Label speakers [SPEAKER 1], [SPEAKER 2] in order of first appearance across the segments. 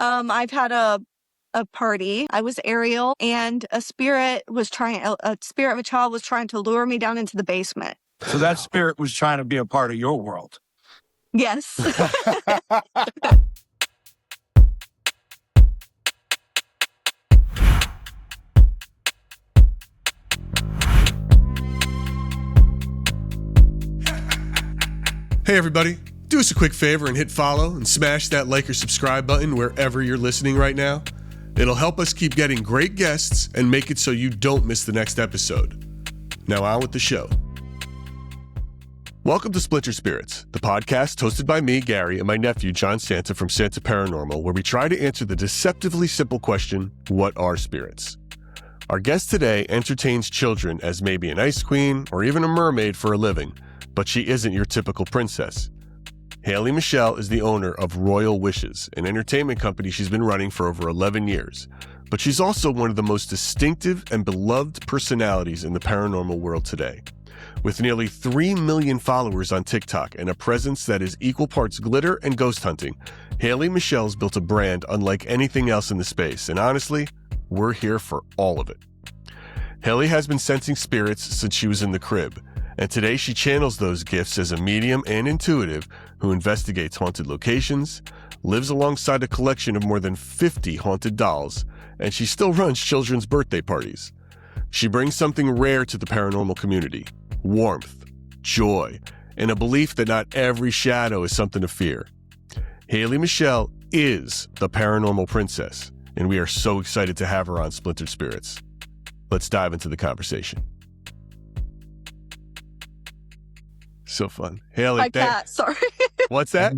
[SPEAKER 1] I've had a party. I was Ariel, and a spirit of a child was trying to lure me down into the basement.
[SPEAKER 2] So that spirit was trying to be a part of your world.
[SPEAKER 1] Yes.
[SPEAKER 3] Hey everybody, do us a quick favor and hit follow and smash that like or subscribe button wherever you're listening right now. It'll help us keep getting great guests and make it so you don't miss the next episode. Now on with the show. Welcome to Splintered Spirits, the podcast hosted by me, Gary, and my nephew, John Santa from Santa Paranormal, where we try to answer the deceptively simple question, what are spirits? Our guest today entertains children as maybe an ice queen or even a mermaid for a living, but she isn't your typical princess. Haley Michelle is the owner of Royal Wishes, an entertainment company she's been running for over 11 years. But she's also one of the most distinctive and beloved personalities in the paranormal world today. With nearly 3 million followers on TikTok and a presence that is equal parts glitter and ghost hunting, Haley Michelle's built a brand unlike anything else in the space, and honestly, we're here for all of it. Haley has been sensing spirits since she was in the crib, and today she channels those gifts as a medium and intuitive who investigates haunted locations, lives alongside a collection of more than 50 haunted dolls, and she still runs children's birthday parties. She brings something rare to the paranormal community: warmth, joy, and a belief that not every shadow is something to fear. Haley Michelle is the paranormal princess, and we are so excited to have her on Splintered Spirits. Let's dive into the conversation. So fun. Haley,
[SPEAKER 1] My cat, sorry.
[SPEAKER 3] What's that?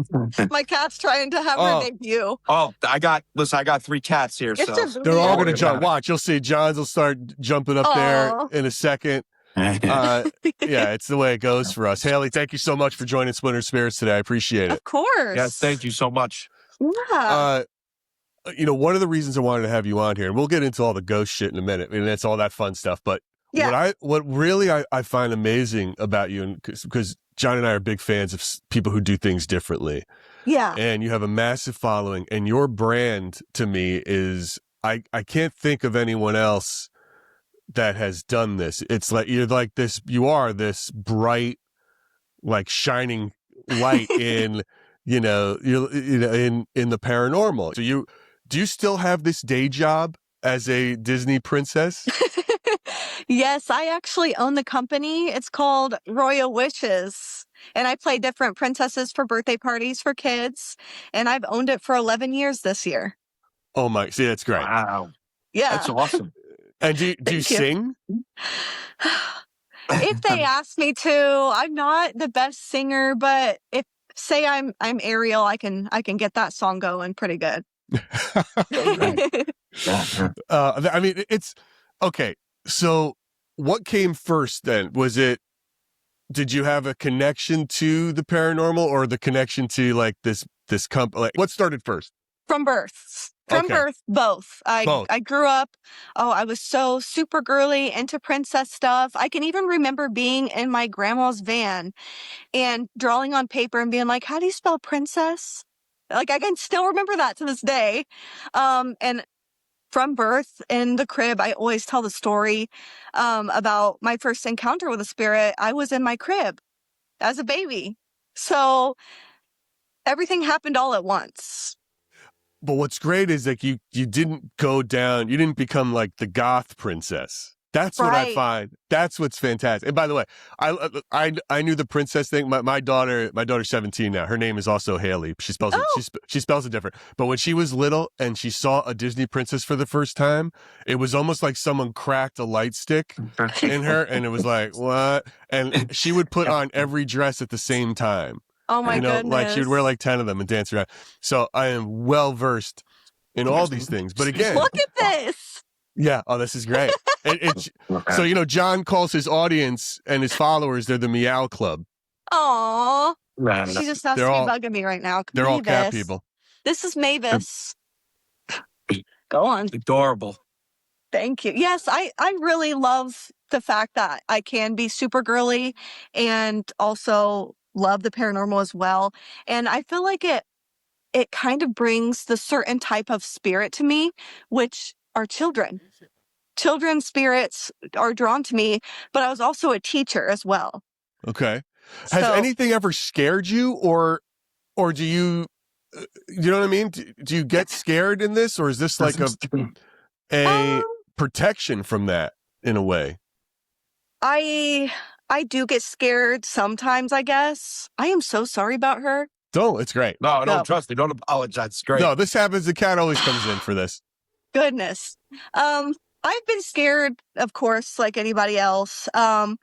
[SPEAKER 1] My cat's trying to have her debut.
[SPEAKER 2] Oh, I got 3 cats here,
[SPEAKER 1] It's
[SPEAKER 2] so
[SPEAKER 1] just
[SPEAKER 3] They're all
[SPEAKER 1] weird.
[SPEAKER 3] going to jump. Watch, you'll see. John's will start jumping up there in a second. Yeah, it's the way it goes for us. Haley, thank you so much for joining Splintered Spirits today. I appreciate it.
[SPEAKER 1] Of course.
[SPEAKER 2] yes, thank you so much.
[SPEAKER 1] Yeah.
[SPEAKER 3] One of the reasons I wanted to have you on here, and we'll get into all the ghost shit in a minute. I mean, that's all that fun stuff. But
[SPEAKER 1] Yeah.
[SPEAKER 3] what really I find amazing about you, because John and I are big fans of people who do things differently.
[SPEAKER 1] Yeah.
[SPEAKER 3] And you have a massive following, and your brand to me is, I can't think of anyone else that has done this. It's like you are this bright, like shining light in, in the paranormal. So do you still have this day job as a Disney princess?
[SPEAKER 1] Yes, I actually own the company. It's called Royal Wishes. And I play different princesses for birthday parties for kids. And I've owned it for 11 years this year.
[SPEAKER 3] Oh my, see, that's great.
[SPEAKER 2] Wow,
[SPEAKER 1] Yeah.
[SPEAKER 2] that's awesome.
[SPEAKER 3] And do you sing?
[SPEAKER 1] If they ask me to, I'm not the best singer, but if say I'm Ariel, I can get that song going pretty good.
[SPEAKER 3] I mean, it's okay. So what came first then? Did you have a connection to the paranormal or the connection to like this company? Like, what started first?
[SPEAKER 1] From birth. From birth, both. I grew up, I was so super girly into princess stuff. I can even remember being in my grandma's van and drawing on paper and being like, how do you spell princess? Like, I can still remember that to this day. And from birth in the crib, I always tell the story about my first encounter with a spirit. I was in my crib as a baby. So everything happened all at once.
[SPEAKER 3] But what's great is like you didn't go down, you didn't become like the goth princess. That's what I find. That's what's fantastic. And by the way, I knew the princess thing. My daughter's 17 now. Her name is also Haley. She spells it she spells it different. But when she was little and she saw a Disney princess for the first time, it was almost like someone cracked a light stick in her, and it was like, what? And she would put on every dress at the same time.
[SPEAKER 1] Oh my goodness.
[SPEAKER 3] Like she would wear like 10 of them and dance around. So I am well versed in all these things. But again,
[SPEAKER 1] look at this.
[SPEAKER 3] Yeah. Oh, this is great. So, John calls his audience and his followers, they're the Meow Club.
[SPEAKER 1] Aww. She just has to be bugging me right now.
[SPEAKER 3] They're all cat people.
[SPEAKER 1] This is Mavis. Go on.
[SPEAKER 2] Adorable.
[SPEAKER 1] Thank you. Yes, I really love the fact that I can be super girly and also love the paranormal as well. And I feel like it it kind of brings the certain type of spirit to me, which are children. Children spirits are drawn to me, but I was also a teacher as well.
[SPEAKER 3] Okay. Has
[SPEAKER 1] So,
[SPEAKER 3] anything ever scared you, or do you, you know what I mean? Do you get scared in this, or is this like a protection from that in a way?
[SPEAKER 1] I do get scared sometimes, I guess. I am so sorry about her.
[SPEAKER 3] Don't. It's great.
[SPEAKER 2] No, don't trust me. Don't apologize. It's great.
[SPEAKER 3] No, this happens. The cat always comes in for this.
[SPEAKER 1] Goodness. I've been scared, of course, like anybody else. But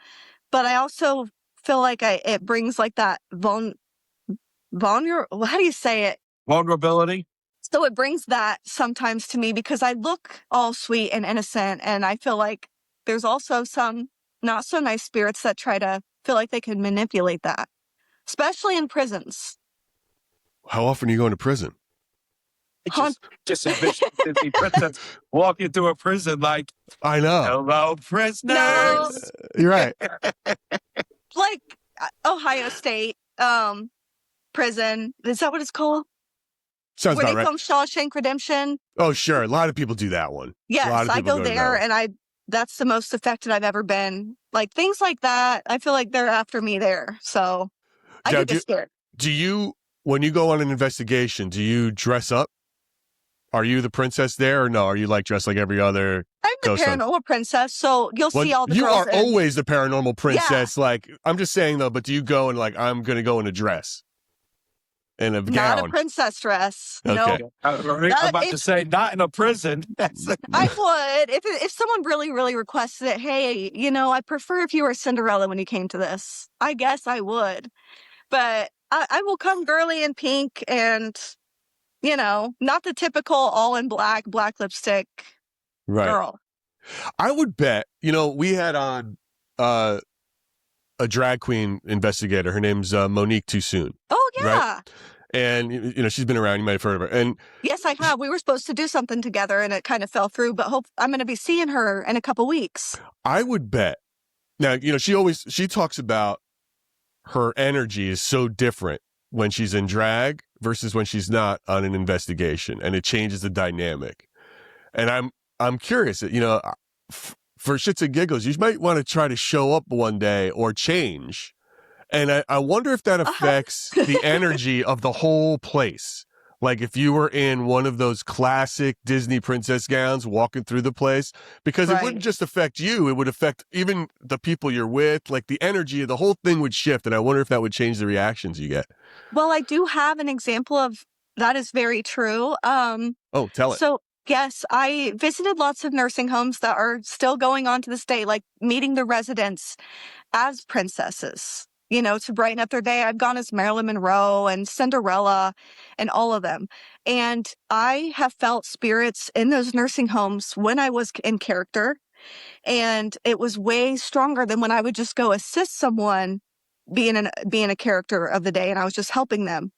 [SPEAKER 1] I also feel like it brings like that how do you say it?
[SPEAKER 2] Vulnerability.
[SPEAKER 1] So it brings that sometimes to me because I look all sweet and innocent, and I feel like there's also some not so nice spirits that try to feel like they can manipulate that, especially in prisons.
[SPEAKER 3] How often are you going to prison?
[SPEAKER 2] Just envision Disney princess walking through a prison like,
[SPEAKER 3] I know.
[SPEAKER 2] Hello, prisoners.
[SPEAKER 1] No.
[SPEAKER 3] You're right.
[SPEAKER 1] Like Ohio State prison. Is that what it's called?
[SPEAKER 3] Sounds
[SPEAKER 1] Where
[SPEAKER 3] about
[SPEAKER 1] they
[SPEAKER 3] right.
[SPEAKER 1] film Shawshank Redemption.
[SPEAKER 3] Oh, sure. A lot of people do that one.
[SPEAKER 1] Yes, I go there, and that's the most affected I've ever been. Like things like that, I feel like they're after me there. So I
[SPEAKER 3] Now,
[SPEAKER 1] get scared.
[SPEAKER 3] Do you, when you go on an investigation, do you dress up? Are you the princess there, or no? Are you like dressed like every other?
[SPEAKER 1] I'm the paranormal princess, so you'll see all the
[SPEAKER 3] you
[SPEAKER 1] girls.
[SPEAKER 3] You are always the paranormal princess. Yeah. Like, I'm just saying though, but do you go and like, I'm going to go in a dress? In a gown.
[SPEAKER 1] Not a princess dress.
[SPEAKER 3] Okay.
[SPEAKER 1] No.
[SPEAKER 2] I'm about to say, not in a prison.
[SPEAKER 1] I would. If someone really, really requested it, hey, I prefer if you were Cinderella when you came to this. I guess I would. But I will come girly in pink and, not the typical all in black lipstick girl.
[SPEAKER 3] I would bet, we had on a drag queen investigator. Her name's Monique Too Soon.
[SPEAKER 1] Oh, yeah.
[SPEAKER 3] Right? And, she's been around. You might have heard of her. And
[SPEAKER 1] yes, I have. We were supposed to do something together and it kind of fell through, but I'm going to be seeing her in a couple weeks.
[SPEAKER 3] I would bet. Now, she talks about her energy is so different when she's in drag versus when she's not on an investigation, and it changes the dynamic. And I'm curious, for shits and giggles, you might want to try to show up one day or change. And I wonder if that affects the energy of the whole place. Like if you were in one of those classic Disney princess gowns walking through the place, because it wouldn't just affect you, it would affect even the people you're with. Like the energy of the whole thing would shift. And I wonder if that would change the reactions you get.
[SPEAKER 1] Well, I do have an example of that is very true.
[SPEAKER 3] Tell it.
[SPEAKER 1] So yes, I visited lots of nursing homes that are still going on to this day, like meeting the residents as princesses. To brighten up their day. I've gone as Marilyn Monroe and Cinderella and all of them. And I have felt spirits in those nursing homes when I was in character. And it was way stronger than when I would just go assist someone being a character of the day and I was just helping them.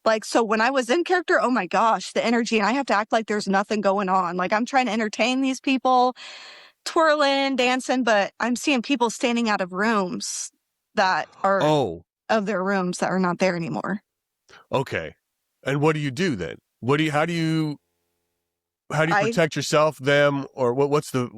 [SPEAKER 1] Like, so when I was in character, oh my gosh, the energy, and I have to act like there's nothing going on. Like I'm trying to entertain these people, twirling, dancing, but I'm seeing people standing out of rooms that are of their rooms that are not there anymore. Okay.
[SPEAKER 3] And what do you do then? How do you protect yourself, them, or what's the,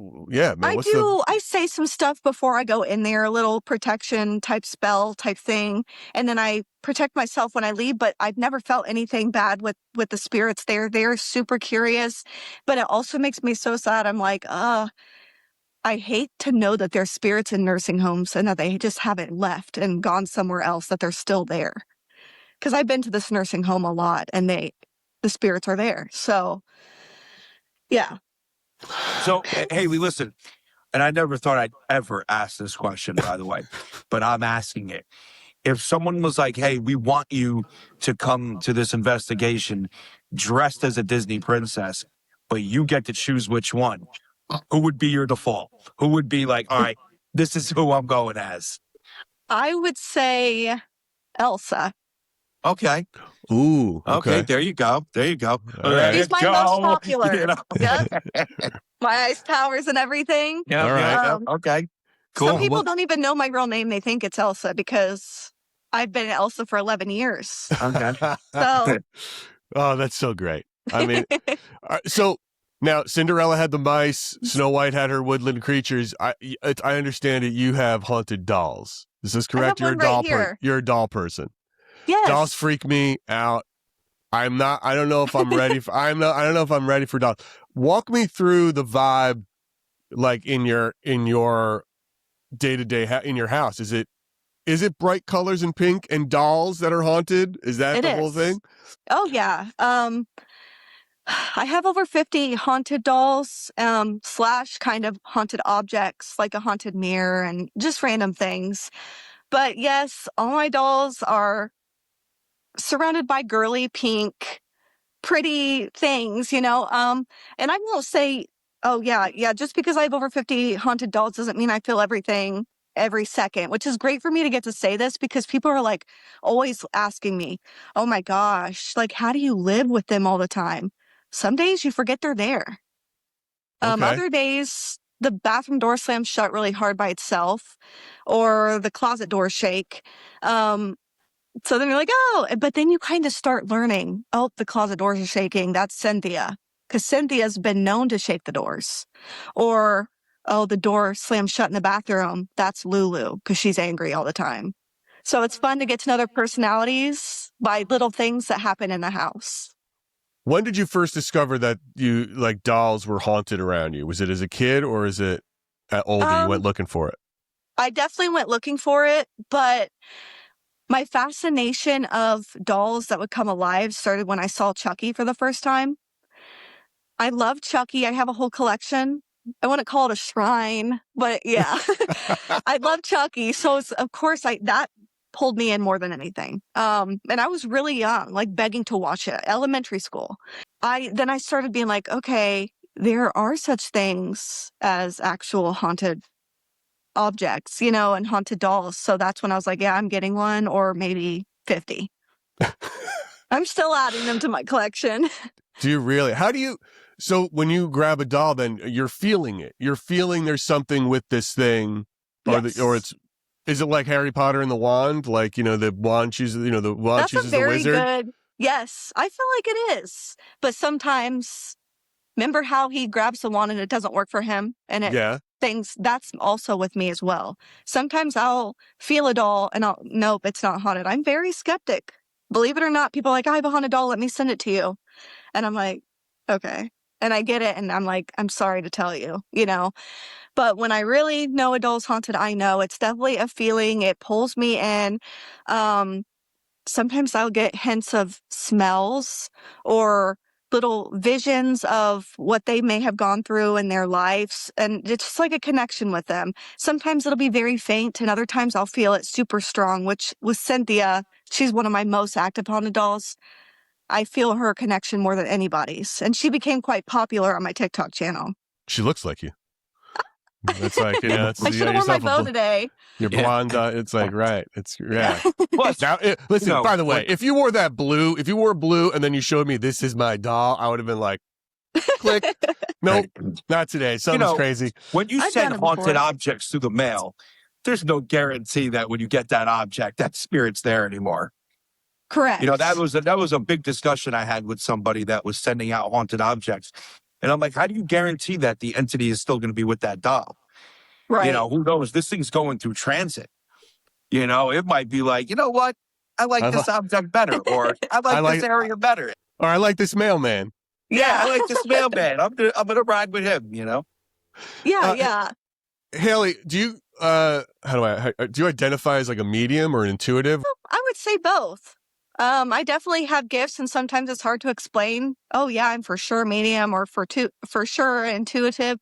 [SPEAKER 1] I say some stuff before I go in there, a little protection type spell type thing. And then I protect myself when I leave, but I've never felt anything bad with the spirits there. They're super curious, but it also makes me so sad. I'm like, I hate to know that there's spirits in nursing homes and that they just haven't left and gone somewhere else, that they're still there. Because I've been to this nursing home a lot and the spirits are there. So, yeah.
[SPEAKER 2] So, Haley, listen, and I never thought I'd ever ask this question, by the way, but I'm asking it. If someone was like, hey, we want you to come to this investigation dressed as a Disney princess, but you get to choose which one, who would be your default? Who would be like, all right, this is who I'm going as?
[SPEAKER 1] I would say Elsa.
[SPEAKER 2] Okay.
[SPEAKER 3] Ooh.
[SPEAKER 2] Okay. There you go.
[SPEAKER 1] She's my most popular. Yep. My ice powers and everything.
[SPEAKER 2] Yeah. All right. Okay. Cool.
[SPEAKER 1] Some people don't even know my real name. They think it's Elsa because I've been Elsa for 11 years.
[SPEAKER 2] Okay.
[SPEAKER 1] So
[SPEAKER 3] Oh, that's so great. I mean, so now Cinderella had the mice, Snow White had her woodland creatures. I understand that you have haunted dolls. Is this correct?
[SPEAKER 1] I have one right here.
[SPEAKER 3] You're a doll person.
[SPEAKER 1] Yes.
[SPEAKER 3] Dolls freak me out. I don't know if I'm ready I don't know if I'm ready for dolls. Walk me through the vibe, like in your day-to-day in your house. Is it bright colors and pink and dolls that are haunted? Is that the whole thing?
[SPEAKER 1] Oh yeah. I have over 50 haunted dolls, / kind of haunted objects, like a haunted mirror and just random things. But yes, all my dolls are surrounded by girly pink, pretty things, and I won't say, oh yeah, just because I have over 50 haunted dolls doesn't mean I feel everything every second, which is great for me to get to say this because people are like always asking me, oh my gosh, like, how do you live with them all the time? Some days you forget they're there.
[SPEAKER 3] Okay.
[SPEAKER 1] Other days the bathroom door slams shut really hard by itself or the closet doors shake. So then you're like, oh, but then you kind of start learning, oh, the closet doors are shaking. That's Cynthia, because Cynthia's been known to shake the doors. Or, oh, the door slammed shut in the bathroom. That's Lulu, because she's angry all the time. So it's fun to get to know their personalities by little things that happen in the house.
[SPEAKER 3] When did you first discover that dolls were haunted around you? Was it as a kid or is it older you went looking for it?
[SPEAKER 1] I definitely went looking for it, but my fascination of dolls that would come alive started when I saw Chucky for the first time. I love Chucky. I have a whole collection. I wouldn't call it a shrine, but yeah, I love Chucky. So of course that pulled me in more than anything. And I was really young, like begging to watch it, elementary school. Then I started being like, okay, there are such things as actual haunted objects, and haunted dolls. So that's when I was like, yeah, I'm getting one, or maybe 50. I'm still adding them to my collection.
[SPEAKER 3] Do you really? So when you grab a doll, then you're feeling it. You're feeling there's something with this thing,
[SPEAKER 1] Yes.
[SPEAKER 3] Is it like Harry Potter and the wand? Like, the wand chooses, the wand
[SPEAKER 1] That's
[SPEAKER 3] chooses
[SPEAKER 1] a very
[SPEAKER 3] the wizard?
[SPEAKER 1] good, yes, I feel like it is. But sometimes, remember how he grabs the wand and it doesn't work for him? And that's also with me as well. Sometimes I'll feel a doll and nope, it's not haunted. I'm very skeptic. Believe it or not, people are like, I have a haunted doll, let me send it to you. And I'm like, okay. And I get it, and I'm like, I'm sorry to tell you, But when I really know a doll's haunted, I know it's definitely a feeling. It pulls me in. Sometimes I'll get hints of smells or little visions of what they may have gone through in their lives. And it's just like a connection with them. Sometimes it'll be very faint, and other times I'll feel it super strong, which with Cynthia, she's one of my most active haunted dolls. I feel her connection more than anybody's. And she became quite popular on my TikTok channel.
[SPEAKER 3] She looks like you. It's like,
[SPEAKER 1] I should have worn my bow today.
[SPEAKER 3] You're blonde. It's like, right. It's, yeah. Now,
[SPEAKER 2] listen,
[SPEAKER 3] by the way, if you wore blue and then you showed me this is my doll, I would have been like, click. Nope, not today. Something's crazy.
[SPEAKER 2] When you send haunted objects through the mail, there's no guarantee that when you get that object, that spirit's there anymore.
[SPEAKER 1] Correct.
[SPEAKER 2] That was a big discussion I had with somebody that was sending out haunted objects. And I'm like, how do you guarantee that the entity is still going to be with that doll?
[SPEAKER 1] Right.
[SPEAKER 2] Who knows? This thing's going through transit. It might be like, you know what? I like this object better. Or I like this area better.
[SPEAKER 3] Or I like this mailman.
[SPEAKER 2] Yeah, I like this mailman. I'm gonna ride with him,
[SPEAKER 1] Yeah.
[SPEAKER 3] Haley, do you do you identify as like a medium or an intuitive?
[SPEAKER 1] I would say both. I definitely have gifts, and sometimes it's hard to explain. Oh yeah, I'm for sure medium, or for sure intuitive.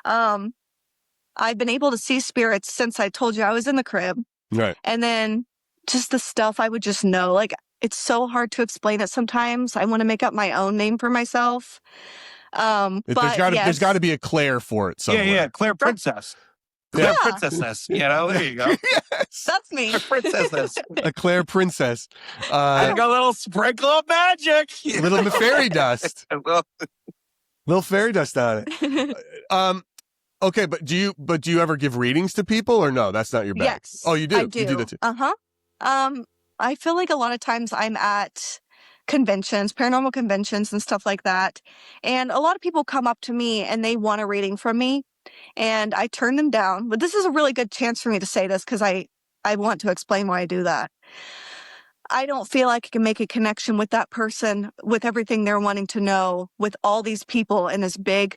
[SPEAKER 1] I've been able to see spirits since I told you I was in the crib.
[SPEAKER 3] Right.
[SPEAKER 1] And then just the stuff I would just know. Like, it's so hard to explain it sometimes. I want to make up my own name for myself.
[SPEAKER 3] There's got to be a Claire for it somewhere.
[SPEAKER 2] Yeah, Claire Princess. Claire Princessness, there you go.
[SPEAKER 3] Yes.
[SPEAKER 1] That's me.
[SPEAKER 2] Princessness.
[SPEAKER 3] A Claire Princess.
[SPEAKER 2] I got a little sprinkle of magic.
[SPEAKER 3] Little fairy dust. Little fairy dust on it. Okay, but do you ever give readings to people or no? That's not your bag.
[SPEAKER 1] Yes.
[SPEAKER 3] Oh, you do?
[SPEAKER 1] I do.
[SPEAKER 3] You do that too.
[SPEAKER 1] I feel like a lot of times I'm at conventions, paranormal conventions and stuff like that. And a lot of people come up to me and they want a reading from me, and I turn them down. But this is a really good chance for me to say this because I want to explain why I do that. I don't feel like I can make a connection with that person with everything they're wanting to know, with all these people in this big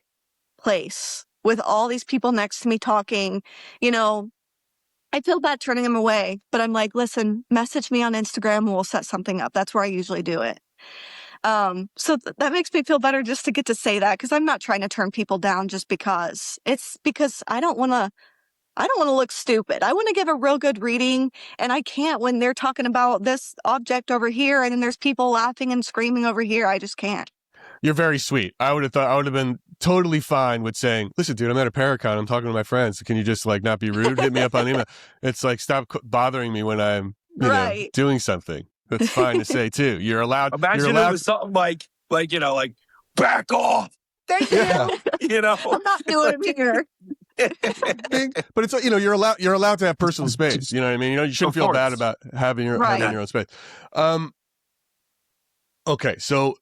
[SPEAKER 1] place, with all these people next to me talking. You know, I feel bad turning them away, but I'm like, listen, message me on Instagram and we'll set something up. That's where I usually do it. So that makes me feel better just to get to say that, because I'm not trying to turn people down just because. It's because I don't want to look stupid. I want to give a real good reading, and I can't when they're talking about this object over here and then there's people laughing and screaming over here. I just can't.
[SPEAKER 3] You're very sweet. I would have been totally fine with saying, listen, dude, I'm at a Paracon. I'm talking to my friends. Can you just like not be rude? Hit me up on email. It's like, stop bothering me when I'm doing something. That's fine to say too. You're allowed.
[SPEAKER 2] Imagine it was something like back off. Thank you.
[SPEAKER 1] I'm not doing it here.
[SPEAKER 3] But it's you're allowed to have personal space. You know what I mean? You shouldn't feel bad about having your own space. Okay, so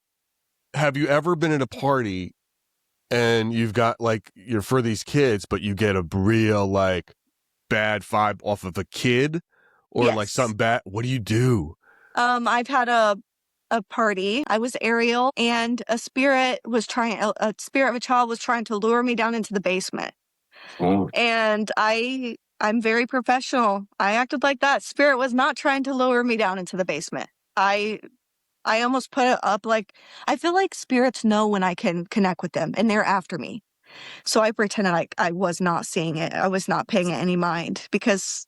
[SPEAKER 3] have you ever been at a party and you've got like you're for these kids, but you get a real like bad vibe off of a kid or like something bad? What do you do?
[SPEAKER 1] I've had a party. I was Ariel, and a spirit of a child was trying to lure me down into the basement. Oh. And I'm very professional. I acted like that. Spirit was not trying to lure me down into the basement. I almost put it up like, I feel like spirits know when I can connect with them and they're after me. So I pretended like I was not seeing it. I was not paying it any mind, because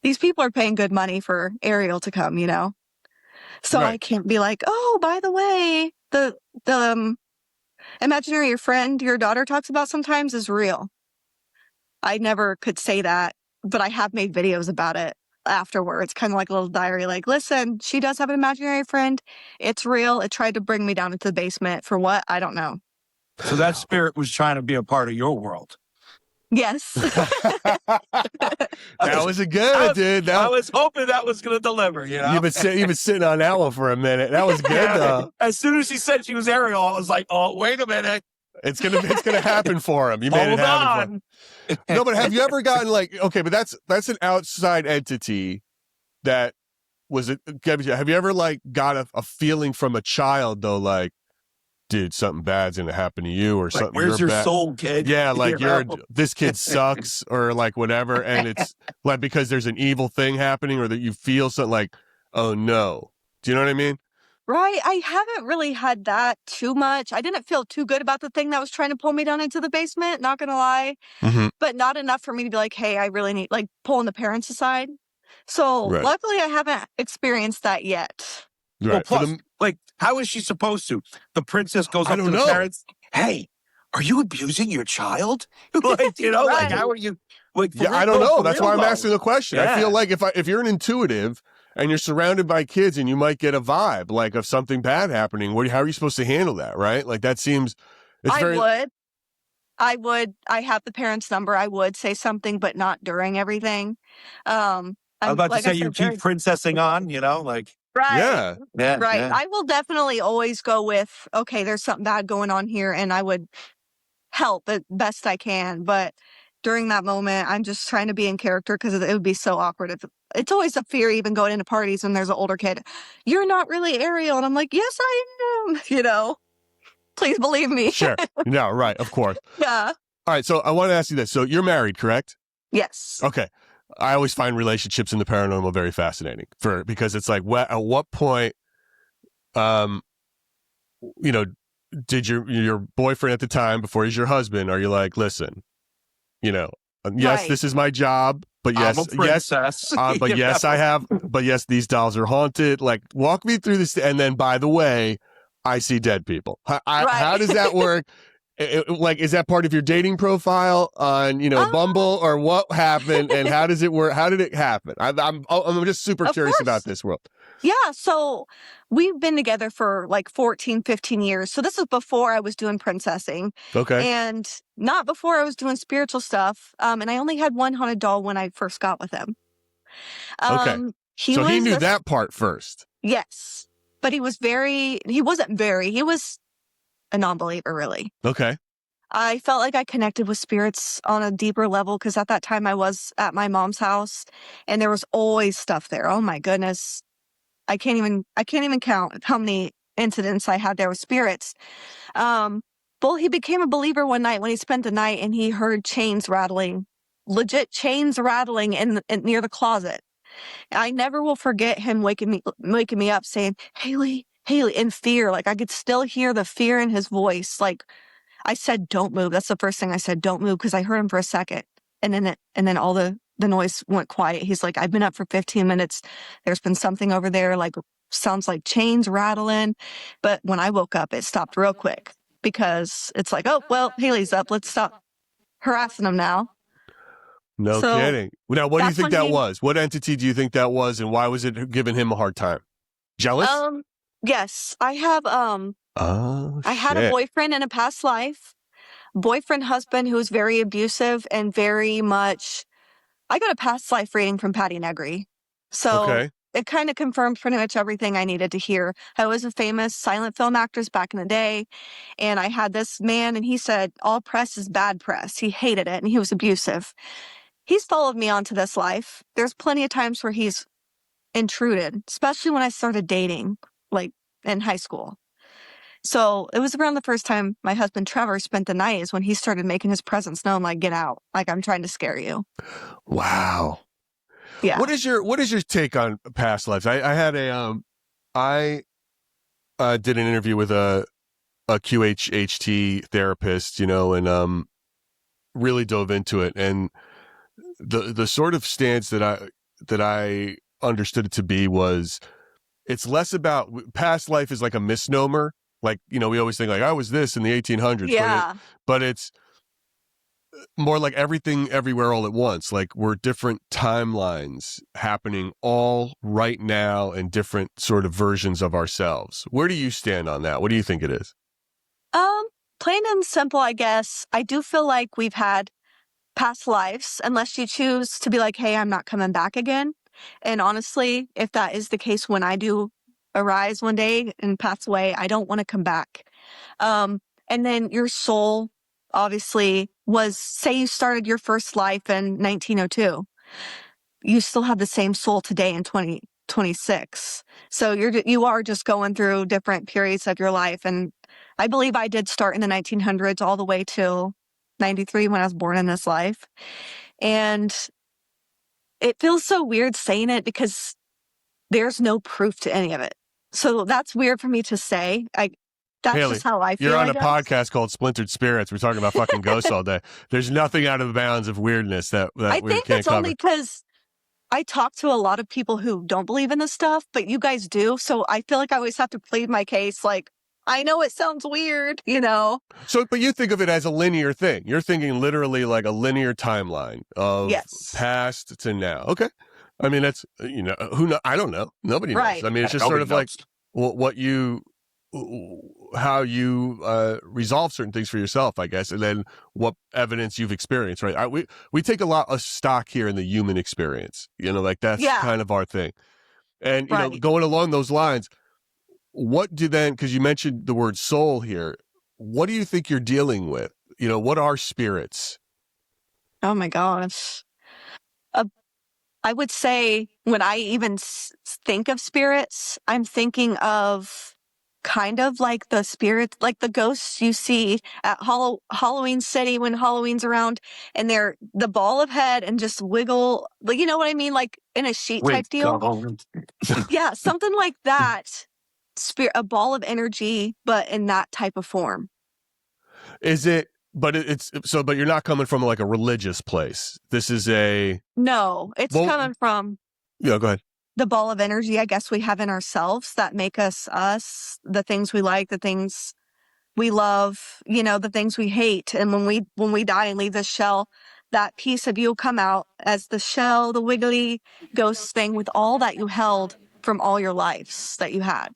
[SPEAKER 1] these people are paying good money for Ariel to come, So I can't be like, oh, by the way, the imaginary friend your daughter talks about sometimes is real. I never could say that, but I have made videos about it afterwards, kind of like a little diary, like, listen, she does have an imaginary friend. It's real. It tried to bring me down into the basement for what? I don't know.
[SPEAKER 2] So that spirit was trying to be a part of your world.
[SPEAKER 1] Yes.
[SPEAKER 3] That was a good, dude.
[SPEAKER 2] I was hoping that was going to deliver,
[SPEAKER 3] You've been sitting on that one for a minute. That was good, though.
[SPEAKER 2] As soon as she said she was Ariel, I was like, oh, wait a minute.
[SPEAKER 3] It's gonna happen for him. You made it happen for him. No, but have you ever gotten like, okay, but that's an outside entity that was it. Have you ever like got a feeling from a child though, like, dude, something bad's gonna happen to you or like, something?
[SPEAKER 2] Where's your soul, kid?
[SPEAKER 3] Yeah, like this kid sucks or like whatever, and it's like because there's an evil thing happening or that you feel something like, oh no. Do you know what I mean?
[SPEAKER 1] Right. I haven't really had that too much. I didn't feel too good about the thing that was trying to pull me down into the basement, not going to lie. Mm-hmm. But not enough for me to be like, hey, I really need, like, pulling the parents aside. So luckily I haven't experienced that yet.
[SPEAKER 2] Right. Well, plus, like, how is she supposed to? The princess goes up to the parents. Hey, are you abusing your child? Like, like, how are you? Like,
[SPEAKER 3] I don't know. That's why I'm asking the question. Yeah. I feel like if you're an intuitive and you're surrounded by kids and you might get a vibe like of something bad happening, how are you supposed to handle that, right? Like that seems... I would. I have the parents' number. I would say something, but not during everything.
[SPEAKER 2] I was about to say, you keep princessing on, like...
[SPEAKER 1] Right.
[SPEAKER 3] Yeah.
[SPEAKER 1] Right. Yeah. I will definitely always go with, okay, there's something bad going on here, and I would help the best I can. But during that moment, I'm just trying to be in character because it would be so awkward. It's always a fear even going into parties when there's an older kid. You're not really Ariel. And I'm like, yes, I am. Please believe me.
[SPEAKER 3] Sure. No, right. Of course.
[SPEAKER 1] Yeah.
[SPEAKER 3] All right. So I want to ask you this. So you're married, correct?
[SPEAKER 1] Yes.
[SPEAKER 3] Okay. I always find relationships in the paranormal very fascinating because it's like, at what point, did your boyfriend at the time, before he's your husband, are you like, listen, yes, this is my job, but yes, yes, I have, but yes, these dolls are haunted. Like, walk me through this. And then, by the way, I see dead people. How does that work? Like, is that part of your dating profile on, Bumble, or what happened and how does it work? How did it happen? I'm just super curious about this world.
[SPEAKER 1] Yeah. So we've been together for like 14, 15 years. So this is before I was doing princessing.
[SPEAKER 3] Okay.
[SPEAKER 1] And not before I was doing spiritual stuff. And I only had one haunted doll when I first got with him.
[SPEAKER 3] Okay. So he knew that part first.
[SPEAKER 1] Yes. but he was a non-believer, really.
[SPEAKER 3] Okay.
[SPEAKER 1] I felt like I connected with spirits on a deeper level because at that time I was at my mom's house and there was always stuff there. Oh my goodness. I can't even count how many incidents I had there with spirits. Well, he became a believer one night when he spent the night and he heard chains rattling, legit chains rattling in near the closet. I never will forget him waking me up saying, Haley, in fear. Like I could still hear the fear in his voice. Like I said, don't move. That's the first thing I said, don't move, because I heard him for a second. And then all the noise went quiet. He's like, I've been up for 15 minutes. There's been something over there, like sounds like chains rattling. But when I woke up, it stopped real quick because it's like, oh, well, Haley's up. Let's stop harassing him now.
[SPEAKER 3] No kidding. Now, what do you think that was? What entity do you think that was, and why was it giving him a hard time? Jealous?
[SPEAKER 1] Yes. I have I had a boyfriend in a past life. Boyfriend, husband who was very abusive and very much. I got a past life reading from Patty Negri. So it kind of confirmed pretty much everything I needed to hear. I was a famous silent film actress back in the day. And I had this man and he said, all press is bad press. He hated it and he was abusive. He's followed me onto this life. There's plenty of times where he's intruded, especially when I started dating, like in high school. So it was around the first time my husband Trevor spent the night is when he started making his presence known, like, get out. Like, I'm trying to scare you.
[SPEAKER 3] Wow.
[SPEAKER 1] Yeah.
[SPEAKER 3] What is your take on past lives? I did an interview with a QHHT therapist, and really dove into it. And the sort of stance that I understood it to be was it's less about past life is like a misnomer. Like, we always think like I was this in the 1800s, but it's more like everything everywhere all at once. Like we're different timelines happening all right now and different sort of versions of ourselves. Where do you stand on that? What do you think it is?
[SPEAKER 1] Plain and simple, I guess. I do feel like we've had past lives, unless you choose to be like, hey, I'm not coming back again. And honestly, if that is the case when I do arise one day and pass away, I don't want to come back. And then your soul obviously was, say you started your first life in 1902. You still have the same soul today in 2026. So you are just going through different periods of your life. And I believe I did start in the 1900s all the way till 93 when I was born in this life. And it feels so weird saying it because there's no proof to any of it. So that's weird for me to say. That's
[SPEAKER 3] Haley,
[SPEAKER 1] just how I feel.
[SPEAKER 3] You're on a podcast called Splintered Spirits. We're talking about fucking ghosts all day. There's nothing out of the bounds of weirdness that
[SPEAKER 1] I
[SPEAKER 3] we
[SPEAKER 1] think
[SPEAKER 3] can't
[SPEAKER 1] that's
[SPEAKER 3] cover.
[SPEAKER 1] only because I talk to a lot of people who don't believe in this stuff, but you guys do. So I feel like I always have to plead my case. Like, I know it sounds weird,
[SPEAKER 3] So, but you think of it as a linear thing. You're thinking literally like a linear timeline of past to now. Okay. I mean, that's, I don't know. Nobody knows. I mean, it's just sort of like how you resolve certain things for yourself, I guess, and then what evidence you've experienced, right? We take a lot of stock here in the human experience, like that's kind of our thing. And, going along those lines, what do then, because you mentioned the word soul here, what do you think you're dealing with? What are spirits?
[SPEAKER 1] Oh my gosh. I would say when I even think of spirits, I'm thinking of kind of like the spirits, like the ghosts you see at Halloween City when Halloween's around, and they're the ball of head and just wiggle, like, you know what I mean? Like in a sheet type deal. Yeah, something like that. A ball of energy, but in that type of form.
[SPEAKER 3] Is it? But but you're not coming from like a religious place. This is
[SPEAKER 1] no, it's coming from.
[SPEAKER 3] Yeah, go ahead.
[SPEAKER 1] The ball of energy, I guess, we have in ourselves that make us us, the things we like, the things we love, the things we hate. And when we die and leave this shell, that piece of you will come out as the shell, the wiggly ghost thing with all that you held from all your lives that you had.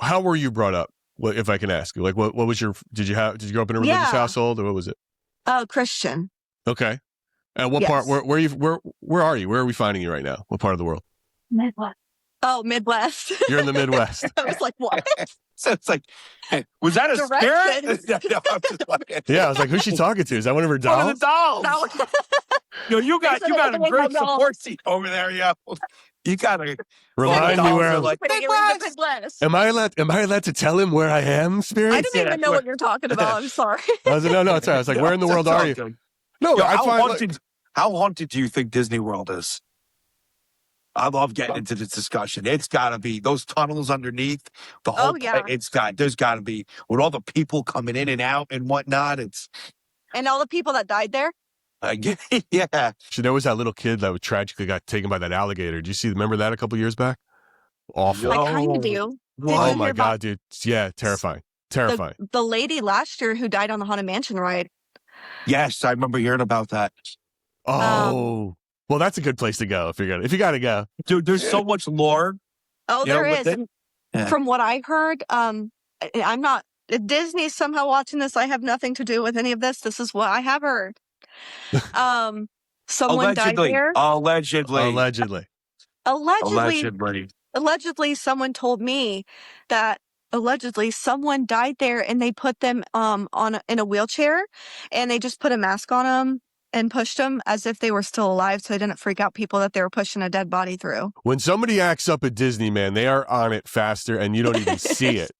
[SPEAKER 3] How were you brought up? If I can ask you, like, what was did you grow up in a religious household, or what was it?
[SPEAKER 1] Christian.
[SPEAKER 3] Okay. And what part, where are you? Where are we finding you right now? What part of the world?
[SPEAKER 1] Oh, Midwest.
[SPEAKER 3] You're in the Midwest.
[SPEAKER 1] I was like, what?
[SPEAKER 2] So it's like, hey, was that a spirit? No, I'm just playing.
[SPEAKER 3] Yeah, I was like, who's she talking to? Is that one of her dolls?
[SPEAKER 2] One of the dolls.
[SPEAKER 1] No.
[SPEAKER 2] Yo, you got a great support seat over there, yo. You gotta
[SPEAKER 3] remind me where I'm
[SPEAKER 2] like.
[SPEAKER 3] Am I allowed to tell him where I am, Spirit?
[SPEAKER 1] I didn't even know what you're talking about. I'm sorry.
[SPEAKER 3] I was like, no, it's all right. I was like, where in the world are you? No,
[SPEAKER 2] yo,
[SPEAKER 3] I find
[SPEAKER 2] how haunted do you think Disney World is? I love getting into this discussion. It's got to be those tunnels underneath the whole.
[SPEAKER 1] Oh, yeah.
[SPEAKER 2] There's got to be with all the people coming in and out and whatnot.
[SPEAKER 1] And all the people that died there.
[SPEAKER 2] Yeah.
[SPEAKER 3] There was that little kid that tragically got taken by that alligator. Did you remember that a couple years back? Awful.
[SPEAKER 1] I kind of do.
[SPEAKER 3] Oh my God, dude. Yeah, terrifying. Terrifying.
[SPEAKER 1] The lady last year who died on the Haunted Mansion ride.
[SPEAKER 2] Yes, I remember hearing about that.
[SPEAKER 3] Oh. Well, that's a good place to go if you got to go.
[SPEAKER 2] Dude, there's so much lore.
[SPEAKER 1] Oh, there is. From what I heard, I'm not Disney somehow watching this. I have nothing to do with any of this. This is what I have heard. Someone died there.
[SPEAKER 2] Allegedly,
[SPEAKER 1] someone told me that allegedly someone died there and they put them in a wheelchair and they just put a mask on them and pushed them as if they were still alive so they didn't freak out people that they were pushing a dead body through.
[SPEAKER 3] When somebody acts up at Disney, man, they are on it faster and you don't even see it.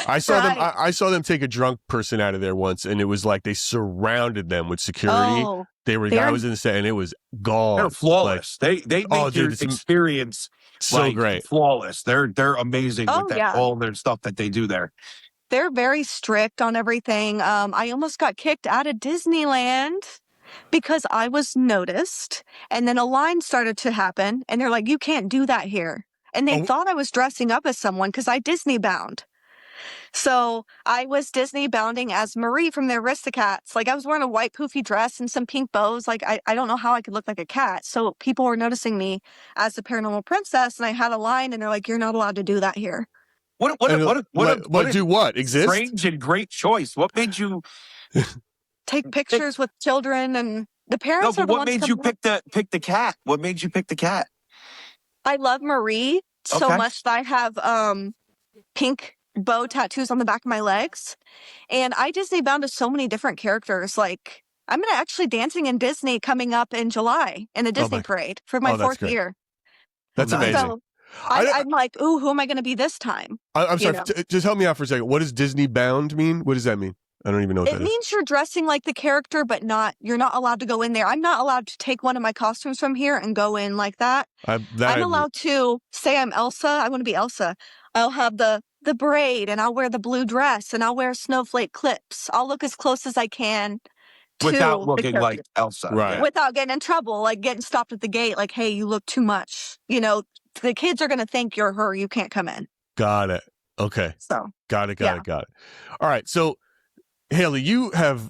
[SPEAKER 3] I saw them take a drunk person out of there once and it was like they surrounded them with security.
[SPEAKER 1] Oh,
[SPEAKER 3] I was in the set and it was gone.
[SPEAKER 2] They're flawless. They make your experience
[SPEAKER 3] so great.
[SPEAKER 2] Flawless. They're amazing with all their stuff that they do there.
[SPEAKER 1] They're very strict on everything. I almost got kicked out of Disneyland because I was noticed and then a line started to happen and they're like, you can't do that here. And they thought I was dressing up as someone because I Disney bound. So I was Disney bounding as Marie from the Aristocats. Like I was wearing a white poofy dress and some pink bows. Like I don't know how I could look like a cat. So people were noticing me as the paranormal princess and I had a line and they're like, you're not allowed to do that here.
[SPEAKER 2] What
[SPEAKER 3] exist?
[SPEAKER 2] Strange and great choice. What made you
[SPEAKER 1] take pictures with children and the parents are the
[SPEAKER 2] what made you pick the cat? What made you pick the cat?
[SPEAKER 1] I love Marie so much that I have pink bow tattoos on the back of my legs. And I Disney bound to so many different characters. Like I'm going to actually dancing in Disney coming up in July in the Disney parade for my 4th year.
[SPEAKER 3] That's amazing.
[SPEAKER 1] So I'm like, ooh, who am I going to be this time?
[SPEAKER 3] I'm sorry. Just help me out for a second. What does Disney bound mean? What does that mean? I don't even know what that is.
[SPEAKER 1] It means you're dressing like the character, but you're not allowed to go in there. I'm not allowed to take one of my costumes from here and go in like that. I'm allowed to say I'm Elsa. I want to be Elsa. I'll have the braid and I'll wear the blue dress and I'll wear snowflake clips. I'll look as close as I can
[SPEAKER 2] without looking like Elsa.
[SPEAKER 3] Right.
[SPEAKER 1] Without getting in trouble, like getting stopped at the gate, like, hey, you look too much. You know, the kids are going to think you're her. You can't come in.
[SPEAKER 3] Got it. Okay.
[SPEAKER 1] So.
[SPEAKER 3] Got it. All right. So, Haley, you have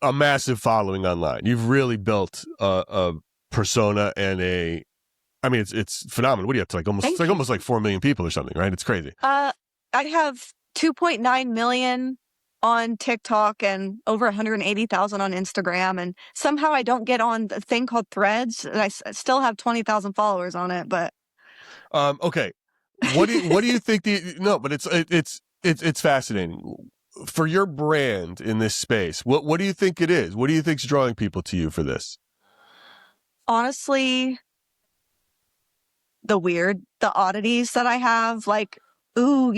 [SPEAKER 3] a massive following online. You've really built a persona and it's phenomenal. What do you have to almost 4 million people or something, right? It's crazy.
[SPEAKER 1] I have 2.9 million on TikTok and over 180,000 on Instagram. And somehow I don't get on the thing called Threads. And I still have 20,000 followers on it, but.
[SPEAKER 3] Okay. What do you think but it's fascinating. For your brand in this space, what do you think it is? What do you think's drawing people to you for this?
[SPEAKER 1] Honestly, the oddities that I have, like, ooh,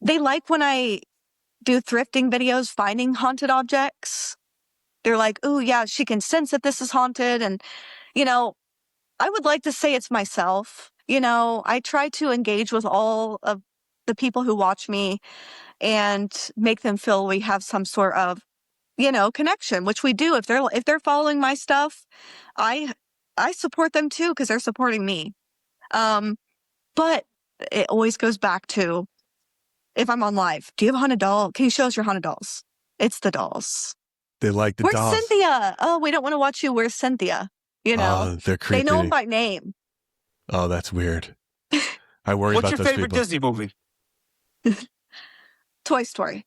[SPEAKER 1] they like when I do thrifting videos, finding haunted objects. They're like, ooh, yeah, she can sense that this is haunted. And, I would like to say it's myself. I try to engage with all of the people who watch me and make them feel we have some sort of, connection, which we do. If they're following my stuff, I support them too, because they're supporting me. But it always goes back to, if I'm on live, do you have a haunted doll? Can you show us your haunted dolls? It's the dolls.
[SPEAKER 3] They like the
[SPEAKER 1] Where's
[SPEAKER 3] dolls.
[SPEAKER 1] Where's Cynthia? Oh, we don't want to watch you. Where's Cynthia?
[SPEAKER 3] They're creepy.
[SPEAKER 1] They know them by name.
[SPEAKER 3] Oh, that's weird. I worry about those people.
[SPEAKER 2] What's your favorite Disney movie?
[SPEAKER 1] Toy Story.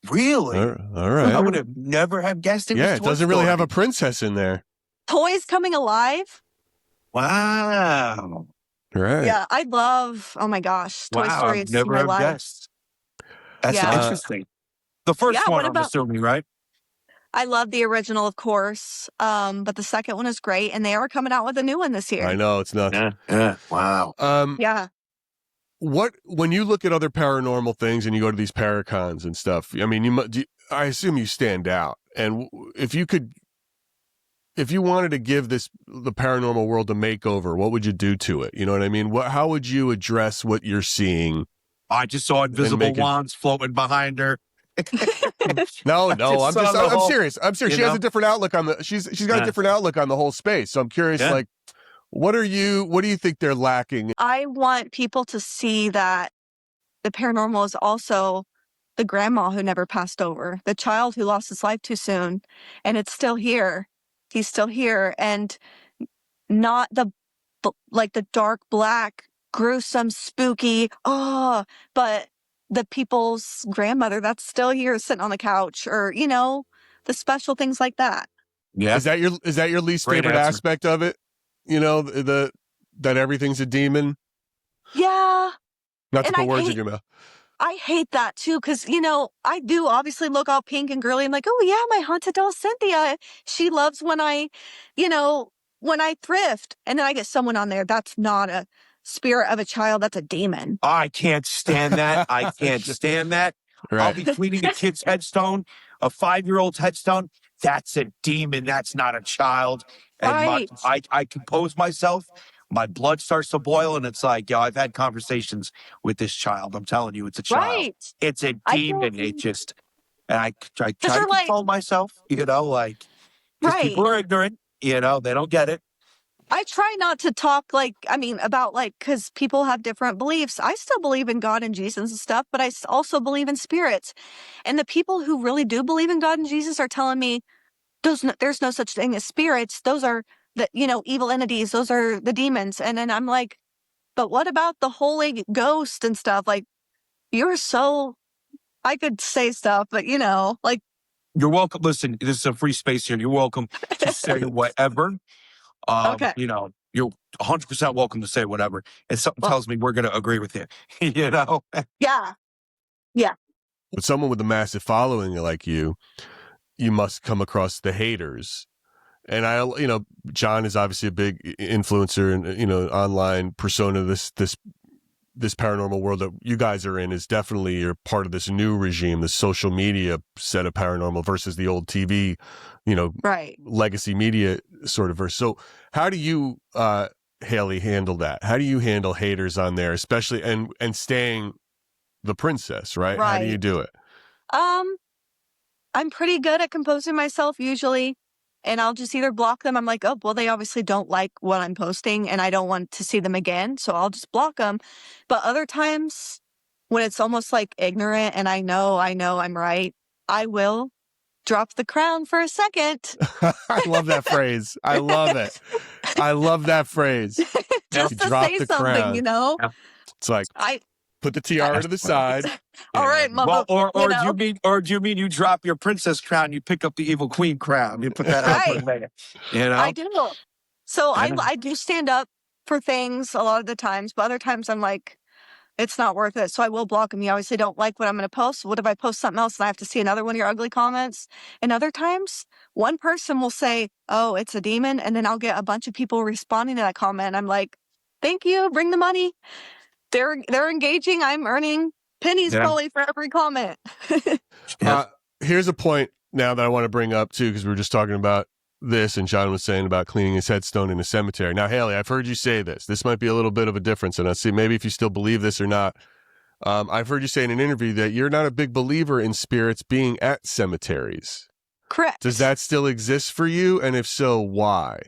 [SPEAKER 2] Really?
[SPEAKER 3] All right.
[SPEAKER 2] I would have never have guessed it was Toy
[SPEAKER 3] Story. Doesn't really have a princess in there.
[SPEAKER 1] Toys coming alive?
[SPEAKER 2] Wow.
[SPEAKER 3] Right.
[SPEAKER 1] Yeah, I love, oh my gosh, Toy
[SPEAKER 2] Wow,
[SPEAKER 1] Story
[SPEAKER 2] I've
[SPEAKER 1] is
[SPEAKER 2] never
[SPEAKER 1] my
[SPEAKER 2] have
[SPEAKER 1] life.
[SPEAKER 2] guessed. That's
[SPEAKER 1] Yeah.
[SPEAKER 2] interesting. The first
[SPEAKER 1] Yeah,
[SPEAKER 2] one,
[SPEAKER 1] what
[SPEAKER 2] I'm
[SPEAKER 1] about,
[SPEAKER 2] assuming, right?
[SPEAKER 1] I love the original, of course, but the second one is great, and they are coming out with a new one this year.
[SPEAKER 3] I know, it's nuts.
[SPEAKER 2] Yeah. Wow.
[SPEAKER 1] Yeah.
[SPEAKER 3] When you look at other paranormal things and you go to these paracons and stuff, I mean, I assume you stand out. And if you wanted to give the paranormal world a makeover, what would you do to it? You know what I mean? How would you address what you're seeing?
[SPEAKER 2] I just saw invisible wands floating behind her.
[SPEAKER 3] No, I'm serious. I'm serious. She has a different outlook on she's got a different outlook on the whole space. So I'm curious, like, what do you think they're lacking?
[SPEAKER 1] I want people to see that the paranormal is also the grandma who never passed over, the child who lost his life too soon, and it's still here. He's still here, and not like the dark, black, gruesome, spooky, but the people's grandmother that's still here sitting on the couch, or, the special things like that.
[SPEAKER 2] Yeah.
[SPEAKER 3] Is that your least
[SPEAKER 2] Great
[SPEAKER 3] favorite
[SPEAKER 2] answer.
[SPEAKER 3] aspect of it? You know, that everything's a demon?
[SPEAKER 1] Yeah.
[SPEAKER 3] Not to put words in your mouth.
[SPEAKER 1] I hate that too, because, I do obviously look all pink and girly. I'm like, oh yeah, my haunted doll Cynthia. She loves when I thrift. And then I get someone on there that's not a spirit of a child, that's a demon.
[SPEAKER 2] I can't stand that. I can't stand that.
[SPEAKER 3] Right.
[SPEAKER 2] I'll be cleaning a kid's headstone, a 5-year-old's headstone. That's a demon. That's not a child. And
[SPEAKER 1] Right.
[SPEAKER 2] I compose myself. My blood starts to boil, and it's like, I've had conversations with this child. I'm telling you, it's a child.
[SPEAKER 1] Right.
[SPEAKER 2] It's a demon. And I try to control myself, because people are ignorant, they don't get it.
[SPEAKER 1] I try not to talk about because people have different beliefs. I still believe in God and Jesus and stuff, but I also believe in spirits. And the people who really do believe in God and Jesus are telling me there's no such thing as spirits. Those are the, evil entities. Those are the demons. And then I'm like, but what about the Holy Ghost and stuff? Like, I could say stuff, but
[SPEAKER 2] You're welcome. Listen, this is a free space here. You're welcome to say whatever.
[SPEAKER 1] okay.
[SPEAKER 2] You're 100% welcome to say whatever. And something tells me we're going to agree with you,
[SPEAKER 1] Yeah. Yeah.
[SPEAKER 3] With someone with a massive following like you must come across the haters. And John is obviously a big influencer and, online persona. This paranormal world that you guys are in is definitely you're part of this new regime, the social media set of paranormal versus the old TV,
[SPEAKER 1] right.
[SPEAKER 3] legacy media sort of verse. So how do you, Haley, handle that? How do you handle haters on there, especially and staying the princess, right? How do you do it?
[SPEAKER 1] I'm pretty good at composing myself usually, and I'll just either block them. I'm like, oh, well, they obviously don't like what I'm posting and I don't want to see them again, so I'll just block them. But other times when it's almost like ignorant and I know I'm right, I will drop the crown for a second.
[SPEAKER 3] I love that phrase. I love it. I love that phrase.
[SPEAKER 1] Just to say something,
[SPEAKER 2] Yeah.
[SPEAKER 3] It's like, put the tiara to the side.
[SPEAKER 1] All right, mother.
[SPEAKER 2] Well, do you mean you drop your princess crown, you pick up the evil queen crown, you put that out later?
[SPEAKER 1] I do. So I do stand up for things a lot of the times, but other times I'm like, it's not worth it. So I will block them. You obviously don't like what I'm going to post. What if I post something else and I have to see another one of your ugly comments? And other times, one person will say, oh, it's a demon. And then I'll get a bunch of people responding to that comment. I'm like, thank you. Bring the money. They're engaging. I'm earning pennies probably for every comment.
[SPEAKER 3] Here's a point now that I want to bring up too, because we were just talking about this and John was saying about cleaning his headstone in a cemetery. Now, Haley, I've heard you say this. This might be a little bit of a difference, and I'll see maybe if you still believe this or not. I've heard you say in an interview that you're not a big believer in spirits being at cemeteries.
[SPEAKER 1] Correct.
[SPEAKER 3] Does that still exist for you? And if so, why?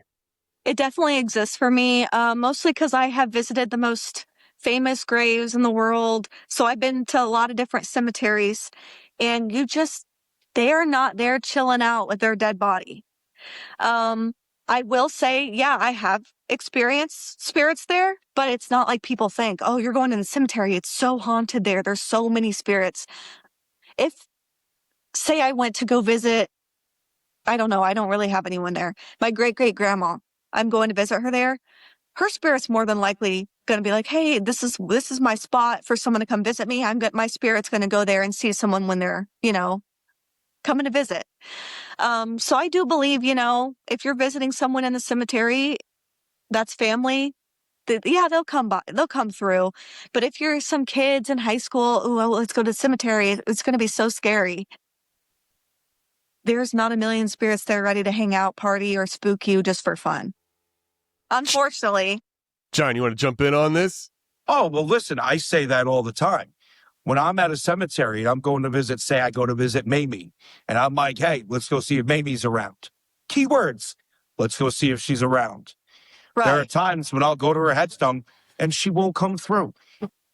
[SPEAKER 1] It definitely exists for me, mostly because I have visited the most famous graves in the world. So I've been to a lot of different cemeteries, and they are not there chilling out with their dead body. I will say, I have experienced spirits there, but it's not like people think, oh, you're going to the cemetery. It's so haunted there. There's so many spirits. Say I went to go visit, I don't know, I don't really have anyone there. My great-great-grandma, I'm going to visit her there. her spirit's more than likely going to be like, hey, this is my spot for someone to come visit me. My spirit's going to go there and see someone when they're, coming to visit. So I do believe, if you're visiting someone in the cemetery, that's family. They'll come by. They'll come through. But if you're some kids in high school, let's go to the cemetery. It's going to be so scary. There's not a million spirits there ready to hang out, party, or spook you just for fun. Unfortunately.
[SPEAKER 3] John, you want to jump in on this?
[SPEAKER 2] Oh, well, listen, I say that all the time. When I'm at a cemetery and I'm going to visit, say I go to visit Mamie, and I'm like, hey, let's go see if Mamie's around. Keywords. Let's go see if she's around.
[SPEAKER 1] Right.
[SPEAKER 2] There are times when I'll go to her headstone and she won't come through.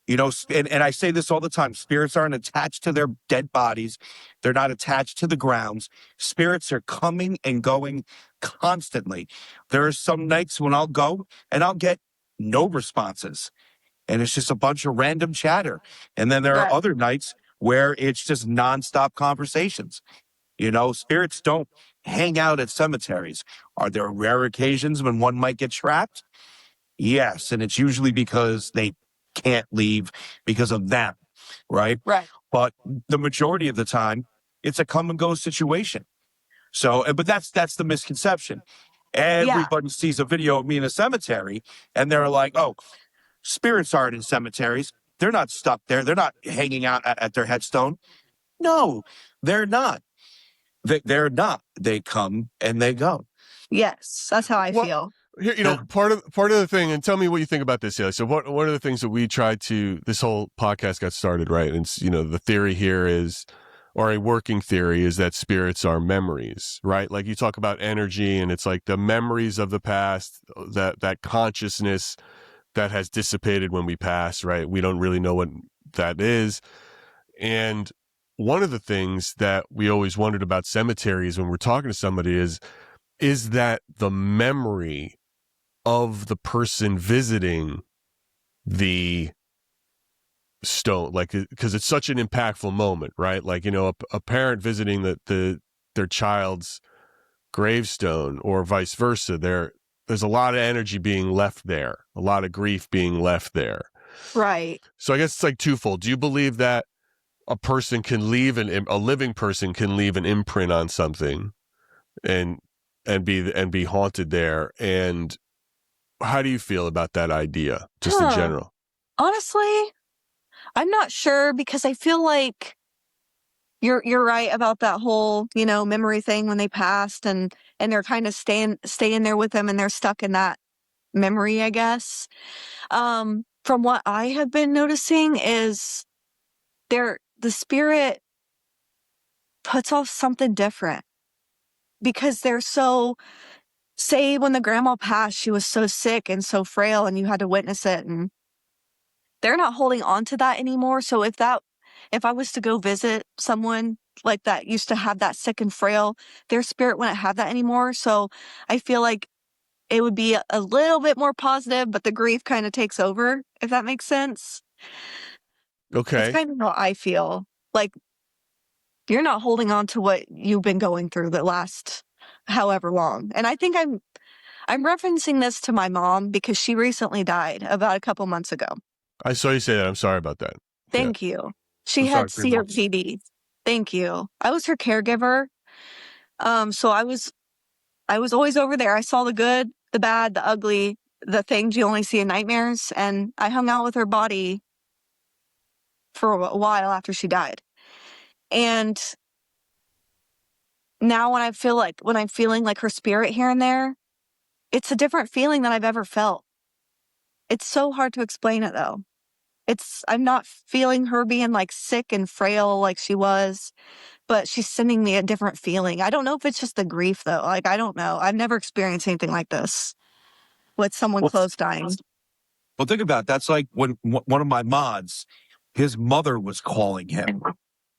[SPEAKER 2] And I say this all the time. Spirits aren't attached to their dead bodies. They're not attached to the grounds. Spirits are coming and going constantly. There are some nights when I'll go and I'll get no responses. And it's just a bunch of random chatter. And then there are other nights where it's just nonstop conversations. Spirits don't hang out at cemeteries. Are there rare occasions when one might get trapped? Yes. And it's usually because they can't leave because of them, right?
[SPEAKER 1] Right.
[SPEAKER 2] But the majority of the time, it's a come and go situation. So, but that's the misconception. Everybody sees a video of me in a cemetery and they're like, oh, spirits aren't in cemeteries. They're not stuck there. They're not hanging out at their headstone. No, they're not. They're not. They come and they go.
[SPEAKER 1] Yes, that's how I feel.
[SPEAKER 3] Here, part of the thing, and tell me what you think about this. Yeah. So one of the things that we tried to, this whole podcast got started, right? And the theory here is, or a working theory is that spirits are memories, right? Like you talk about energy, and it's like the memories of the past, that consciousness that has dissipated when we pass, right? We don't really know what that is. And one of the things that we always wondered about cemeteries when we're talking to somebody is that the memory of the person visiting the stone, like, because it's such an impactful moment, right? Like, a parent visiting their child's gravestone or vice versa, there's a lot of energy being left there, a lot of grief being left there.
[SPEAKER 1] Right.
[SPEAKER 3] So I guess it's like twofold. Do you believe that a person can leave a living person can leave an imprint on something and be haunted there? And how do you feel about that idea, just in general?
[SPEAKER 1] Honestly, I'm not sure, because I feel like you're right about that whole, memory thing when they passed and they're kind of staying there with them and they're stuck in that memory, I guess. From what I have been noticing is the spirit puts off something different, because they're so, say when the grandma passed, she was so sick and so frail and you had to witness it, and they're not holding on to that anymore. So if I was to go visit someone like that used to have that sick and frail, their spirit wouldn't have that anymore. So I feel like it would be a little bit more positive, but the grief kind of takes over, if that makes sense.
[SPEAKER 3] Okay.
[SPEAKER 1] It's kind of how I feel. Like, you're not holding on to what you've been going through the last however long. And I think I'm referencing this to my mom because she recently died about a couple months ago.
[SPEAKER 3] I saw you say that. I'm sorry about that.
[SPEAKER 1] Thank you. She had COPD. Thank you. I was her caregiver. So I was always over there. I saw the good, the bad, the ugly, the things you only see in nightmares. And I hung out with her body for a while after she died. And now when I'm feeling like her spirit here and there, it's a different feeling than I've ever felt. It's so hard to explain it, though. I'm not feeling her being like sick and frail like she was, but she's sending me a different feeling. I don't know if it's just the grief, though. Like, I don't know. I've never experienced anything like this with someone close dying.
[SPEAKER 2] Well, think about it. That's like when one of my mods, his mother was calling him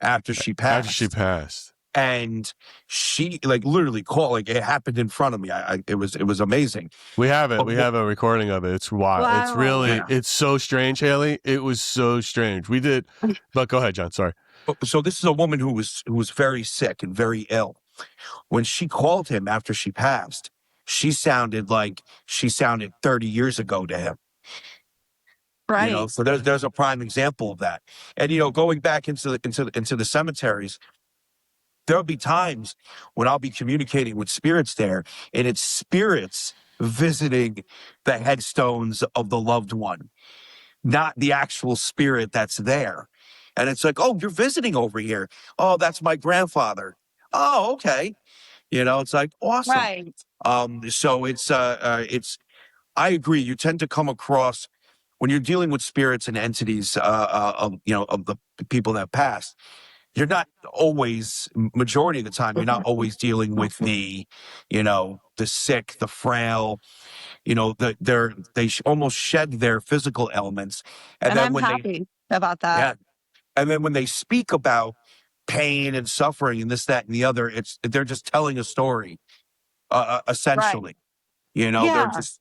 [SPEAKER 2] after she passed. And she literally called, it happened in front of me. It was amazing.
[SPEAKER 3] We have it. We have a recording of it. It's wild. Wow. It's really, it's so strange, Haley. It was so strange. We did, but go ahead, John. Sorry.
[SPEAKER 2] So this is a woman who was very sick and very ill. When she called him after she passed, she sounded like she sounded 30 years ago to him.
[SPEAKER 1] Right.
[SPEAKER 2] So there's a prime example of that. And going back into the cemeteries, there'll be times when I'll be communicating with spirits there, and it's spirits visiting the headstones of the loved one, not the actual spirit that's there. And it's like, oh, you're visiting over here. Oh, that's my grandfather. Oh, okay. It's like awesome.
[SPEAKER 1] Right.
[SPEAKER 2] So it's I agree. You tend to come across when you're dealing with spirits and entities of the people that passed. You're not always, majority of the time, you're not always dealing with the sick, the frail. They almost shed their physical elements, and
[SPEAKER 1] And
[SPEAKER 2] then
[SPEAKER 1] I'm happy about that.
[SPEAKER 2] yeah, and then when they speak about pain and suffering and this, that, and the other, they're just telling a story, essentially.
[SPEAKER 1] Yeah.
[SPEAKER 2] They're just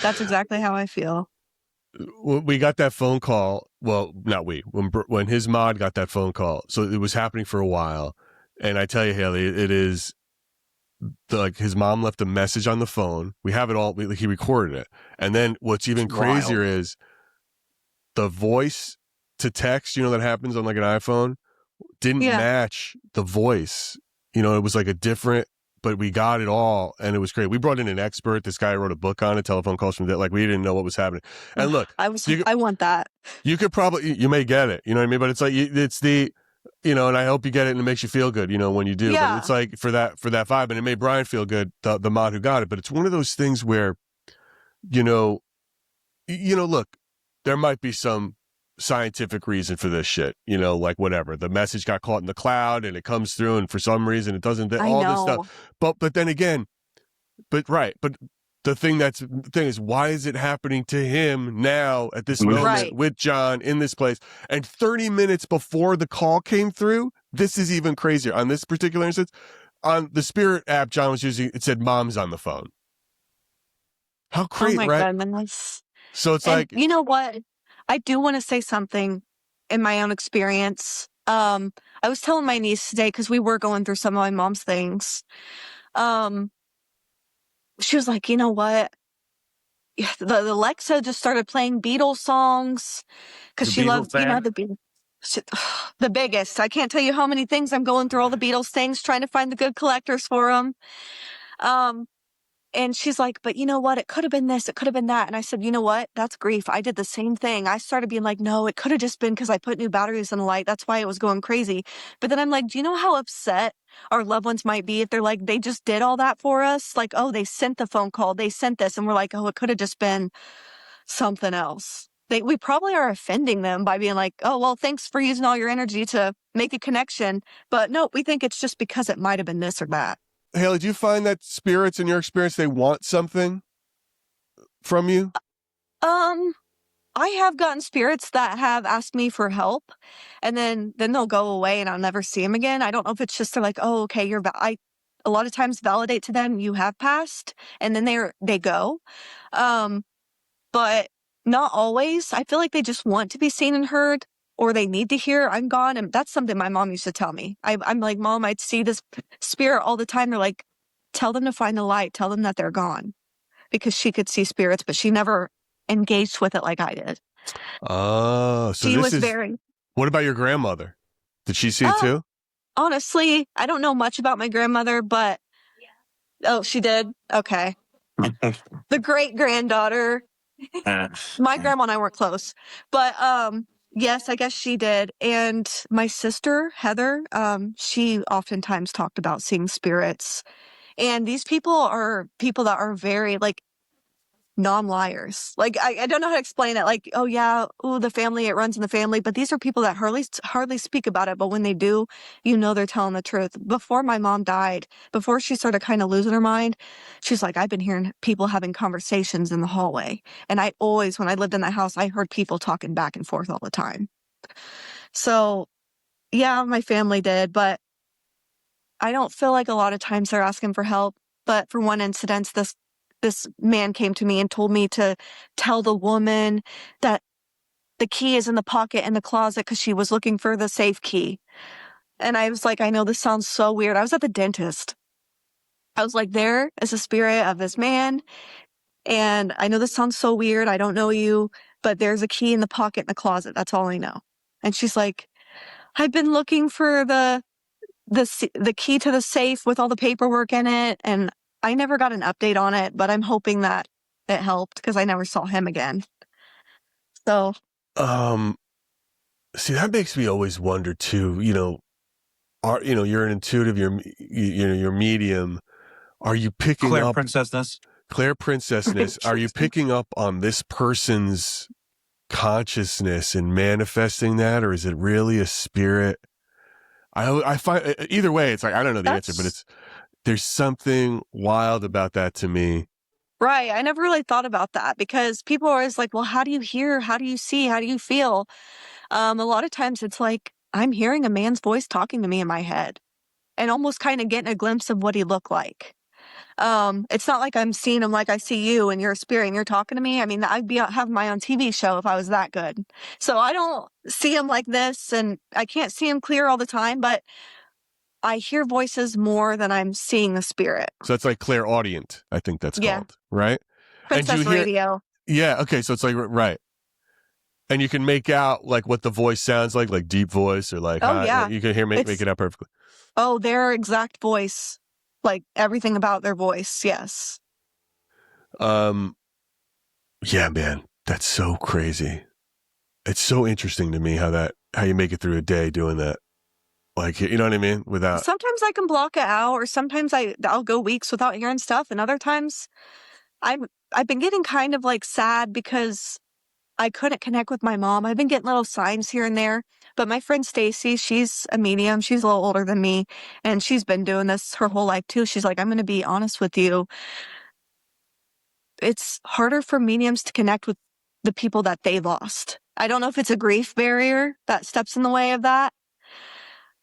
[SPEAKER 1] That's exactly how I feel.
[SPEAKER 3] We got that phone call. Well, not we. When his mod got that phone call, so it was happening for a while. And I tell you, Haley, it is like his mom left a message on the phone. We have it all. He recorded it. And then what's even crazier is the voice to text. That happens on like an iPhone didn't match the voice. It was like a different. But we got it all, and it was great. We brought in an expert. This guy wrote a book on it, telephone calls from that. Like, we didn't know what was happening. And look,
[SPEAKER 1] I want that.
[SPEAKER 3] You could probably, you may get it. You know what I mean? But it's like, it's the, and I hope you get it and it makes you feel good, when you do.
[SPEAKER 1] Yeah.
[SPEAKER 3] But it's like for that vibe, and it made Brian feel good, the mod who got it. But it's one of those things where, look, there might be some scientific reason for this shit, like whatever. The message got caught in the cloud and it comes through, and for some reason it doesn't. All this stuff, but then again, but the thing is, why is it happening to him now at this moment with John in this place? And 30 minutes before the call came through, this is even crazier. On this particular instance, on the Spirit app John was using, it said mom's on the phone. How crazy, right?
[SPEAKER 1] Oh my goodness.
[SPEAKER 3] So it's like,
[SPEAKER 1] you know what? I do want to say something in my own experience. I was telling my niece today, because we were going through some of my mom's things. She was like, you know what? The Alexa just started playing Beatles songs because she loved, the Beatles. The biggest. I can't tell you how many things I'm going through, all the Beatles things, trying to find the good collectors for them. And she's like, but you know what? It could have been this. It could have been that. And I said, you know what? That's grief. I did the same thing. I started being like, no, it could have just been because I put new batteries in the light. That's why it was going crazy. But then I'm like, do you know how upset our loved ones might be if they're like, they just did all that for us? Like, oh, they sent the phone call. They sent this. And we're like, oh, it could have just been something else. We probably are offending them by being like, oh, well, thanks for using all your energy to make a connection. But no, we think it's just because it might have been this or that.
[SPEAKER 3] Haley, do you find that spirits, in your experience, they want something from you?
[SPEAKER 1] I have gotten spirits that have asked me for help, and then they'll go away and I'll never see them again. I don't know if it's just they're like, oh, okay, I a lot of times validate to them you have passed, and then they go. But not always. I feel like they just want to be seen and heard, or they need to hear I'm gone. And that's something my mom used to tell me. I'm like, Mom, I'd see this spirit all the time. They're like, tell them to find the light. Tell them that they're gone. Because she could see spirits, but she never engaged with it like I did.
[SPEAKER 3] Oh, so
[SPEAKER 1] she was very...
[SPEAKER 3] What about your grandmother? Did she see it too?
[SPEAKER 1] Honestly, I don't know much about my grandmother, but... Oh, she did? Okay. The great-granddaughter. My grandma and I weren't close. But, yes, I guess she did. And my sister, Heather, she oftentimes talked about seeing spirits. And these people are people that are very, like, non-liars. Like, I don't know how to explain it. Like, oh, yeah, the family, it runs in the family. But these are people that hardly speak about it. But when they do, they're telling the truth. Before my mom died, before she started kind of losing her mind, she's like, I've been hearing people having conversations in the hallway. And I always, when I lived in that house, I heard people talking back and forth all the time. So, yeah, my family did. But I don't feel like a lot of times they're asking for help. But for one incident, this man came to me and told me to tell the woman that the key is in the pocket in the closet because she was looking for the safe key. And I was like, I know this sounds so weird. I was at the dentist. I was like, there is a spirit of this man. And I know this sounds so weird. I don't know you, but there's a key in the pocket in the closet. That's all I know. And she's like, I've been looking for the key to the safe with all the paperwork in it. And I never got an update on it, but I'm hoping that it helped because I never saw him again. So,
[SPEAKER 3] see, that makes me always wonder too, you're an intuitive, you're medium. Are you picking
[SPEAKER 2] Claire
[SPEAKER 3] up
[SPEAKER 2] Princessness?
[SPEAKER 3] Are you picking up on this person's consciousness and manifesting that, or is it really a spirit? I find either way, it's like, I don't know the answer, but there's something wild about that to me.
[SPEAKER 1] Right. I never really thought about that because people are always like, well, how do you hear? How do you see? How do you feel? A lot of times it's like I'm hearing a man's voice talking to me in my head and almost kind of getting a glimpse of what he looked like. It's not like I'm seeing him like I see you and you're a spirit and you're talking to me. I mean, I'd have my own TV show if I was that good. So I don't see him like this and I can't see him clear all the time, but I hear voices more than I'm seeing the spirit.
[SPEAKER 3] So it's like clairaudient, I think that's called, right?
[SPEAKER 1] Princess Radio.
[SPEAKER 3] Yeah, okay, so it's like, right. And you can make out like what the voice sounds like deep voice or like, you can make it out perfectly.
[SPEAKER 1] Oh, their exact voice, like everything about their voice, yes.
[SPEAKER 3] Yeah, man, that's so crazy. It's so interesting to me how you make it through a day doing that. Like, you know what I mean?
[SPEAKER 1] Sometimes I can block it out, or sometimes I'll go weeks without hearing stuff, and other times I've been getting kind of like sad because I couldn't connect with my mom. I've been getting little signs here and there, but my friend Stacy, she's a medium. She's a little older than me, and she's been doing this her whole life too. She's like, I'm going to be honest with you. It's harder for mediums to connect with the people that they lost. I don't know if it's a grief barrier that steps in the way of that,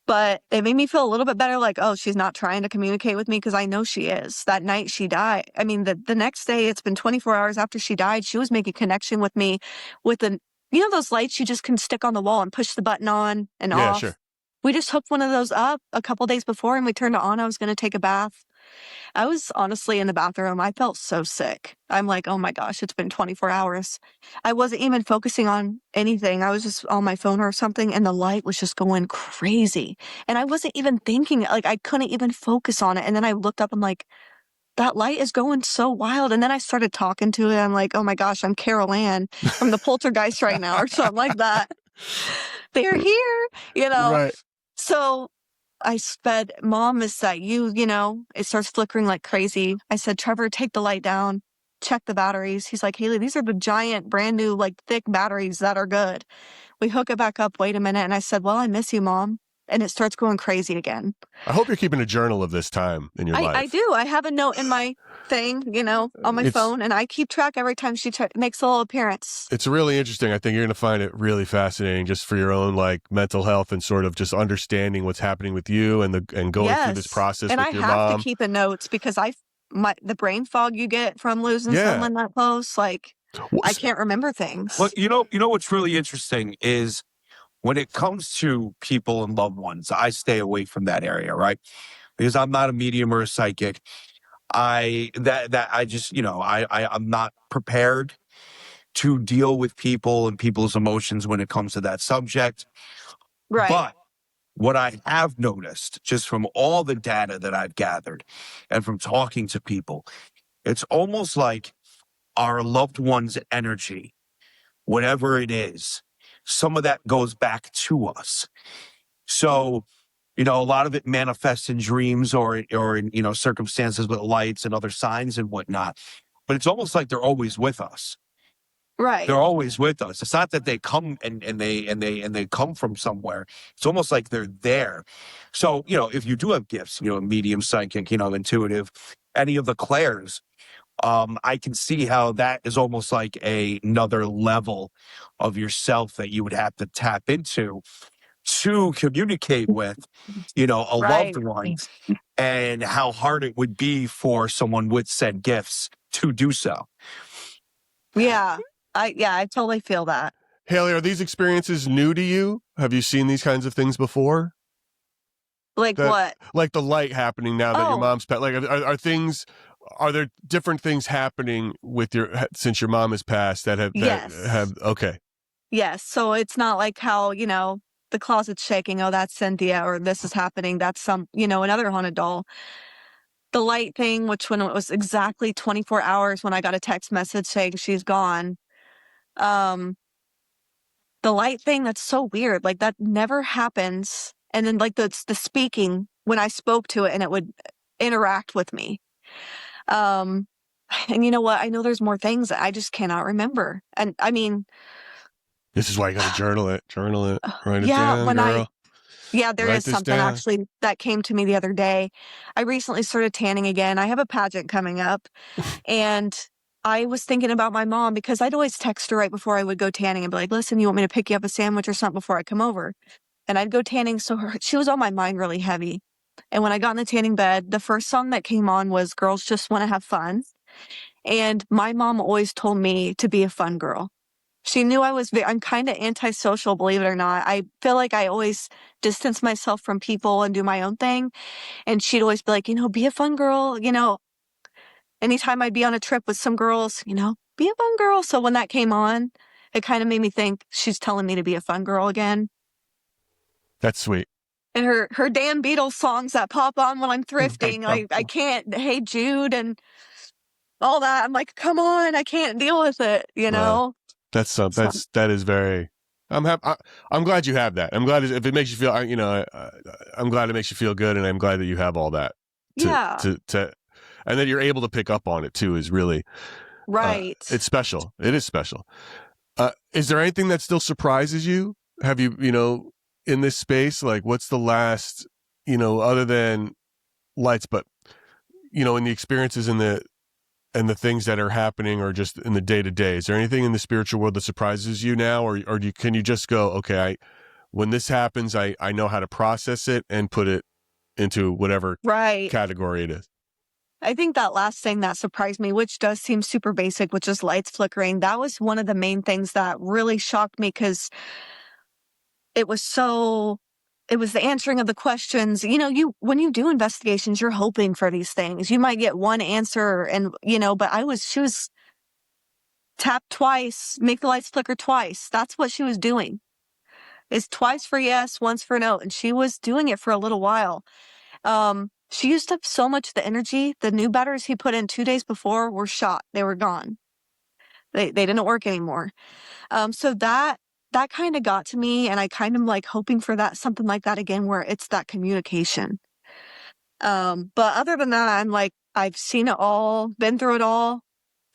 [SPEAKER 1] but it made me feel a little bit better, like, oh, she's not trying to communicate with me because I know she is. That night she died. I mean, the next day, it's been 24 hours after she died, she was making connection with me with those lights you just can stick on the wall and push the button on and off.
[SPEAKER 3] Sure.
[SPEAKER 1] We just hooked one of those up a couple days before and we turned it on. I was going to take a bath. I was honestly in the bathroom. I felt so sick. I'm like, oh my gosh, it's been 24 hours. I wasn't even focusing on anything. I was just on my phone or something, and the light was just going crazy. And I wasn't even thinking, like, I couldn't even focus on it. And then I looked up, I'm like, that light is going so wild. And then I started talking to it. I'm like, oh my gosh, I'm Carol Ann from the Poltergeist right now, or something like that. They're here,
[SPEAKER 3] Right.
[SPEAKER 1] So I said, Mom, is that you? It starts flickering like crazy. I said, Trevor, take the light down, check the batteries. He's like, Haley, these are the giant, brand new, like thick batteries that are good. We hook it back up. Wait a minute. And I said, well, I miss you, Mom. And it starts going crazy again.
[SPEAKER 3] I hope you're keeping a journal of this time in your life.
[SPEAKER 1] I do. I have a note in my thing, on my phone, and I keep track every time she makes a little appearance.
[SPEAKER 3] It's really interesting. I think you're going to find it really fascinating just for your own like mental health and sort of just understanding what's happening with you and going through this process with your mom.
[SPEAKER 1] And I have to keep the notes because the brain fog you get from losing someone that close, like I can't remember things.
[SPEAKER 2] Well, you know what's really interesting is when it comes to people and loved ones, I stay away from that area, right? Because I'm not a medium or a psychic. I'm not prepared to deal with people and people's emotions when it comes to that subject.
[SPEAKER 1] Right.
[SPEAKER 2] But what I have noticed, just from all the data that I've gathered and from talking to people, it's almost like our loved one's energy, whatever it is, some of that goes back to us. So, a lot of it manifests in dreams or in, circumstances with lights and other signs and whatnot. But it's almost like they're always with us.
[SPEAKER 1] Right.
[SPEAKER 2] They're always with us. It's not that they come and they come from somewhere. It's almost like they're there. So, if you do have gifts, medium, psychic, intuitive, any of the clairs, I can see how that is almost like another level of yourself that you would have to tap into to communicate with, a loved one, and how hard it would be for someone with said gifts to do so.
[SPEAKER 1] Yeah. I totally feel that.
[SPEAKER 3] Haley, are these experiences new to you? Have you seen these kinds of things before?
[SPEAKER 1] Like what?
[SPEAKER 3] Like the light happening now that your mom's passed. Like, are there different things happening since your mom has passed that have okay.
[SPEAKER 1] Yes. So it's not like how, the closet's shaking. Oh, that's Cynthia, or this is happening. That's another haunted doll. The light thing, which when it was exactly 24 hours when I got a text message saying she's gone. The light thing, that's so weird. Like that never happens. And then like the speaking when I spoke to it and it would interact with me. And you know what? I know there's more things that I just cannot remember. And I mean,
[SPEAKER 3] this is why you got to journal it, write it down,
[SPEAKER 1] when
[SPEAKER 3] girl.
[SPEAKER 1] there is something actually that came to me the other day. I recently started tanning again. I have a pageant coming up and I was thinking about my mom because I'd always text her right before I would go tanning and be like, listen, you want me to pick you up a sandwich or something before I come over? And I'd go tanning. So she was on my mind really heavy. And when I got in the tanning bed, the first song that came on was Girls Just Want to Have Fun. And my mom always told me to be a fun girl. She knew I'm kind of antisocial, believe it or not. I feel like I always distance myself from people and do my own thing. And she'd always be like, be a fun girl, anytime I'd be on a trip with some girls, be a fun girl. So when that came on, it kind of made me think she's telling me to be a fun girl again.
[SPEAKER 3] That's sweet.
[SPEAKER 1] And her damn Beatles songs that pop on when I'm thrifting, I can't, Hey Jude and all that. I'm like, come on, I can't deal with it,
[SPEAKER 3] Wow. That is very. I'm happy. I'm glad you have that. I'm glad if it makes you feel. I'm glad it makes you feel good, and I'm glad that you have all that. And that you're able to pick up on it too is really
[SPEAKER 1] right.
[SPEAKER 3] It's special. It is special. Is there anything that still surprises you? Have you in this space, like what's the last other than lights, but in the experiences and the things that are happening or just in the day-to-day, is there anything in the spiritual world that surprises you now? Or can you just go, okay, when this happens, I know how to process it and put it into whatever category it is?
[SPEAKER 1] I think that last thing that surprised me, which does seem super basic, which is lights flickering, that was one of the main things that really shocked me because it was the answering of the questions. When you do investigations, you're hoping for these things. You might get one answer and, but she was tap twice, make the lights flicker twice. That's what she was doing. It's twice for yes, once for no. And she was doing it for a little while. She used up so much of the energy. The new batteries he put in 2 days before were shot. They were gone. They didn't work anymore. So that kind of got to me, and I kind of like hoping for something like that again, where it's that communication. But other than that, I'm like, I've seen it all, been through it all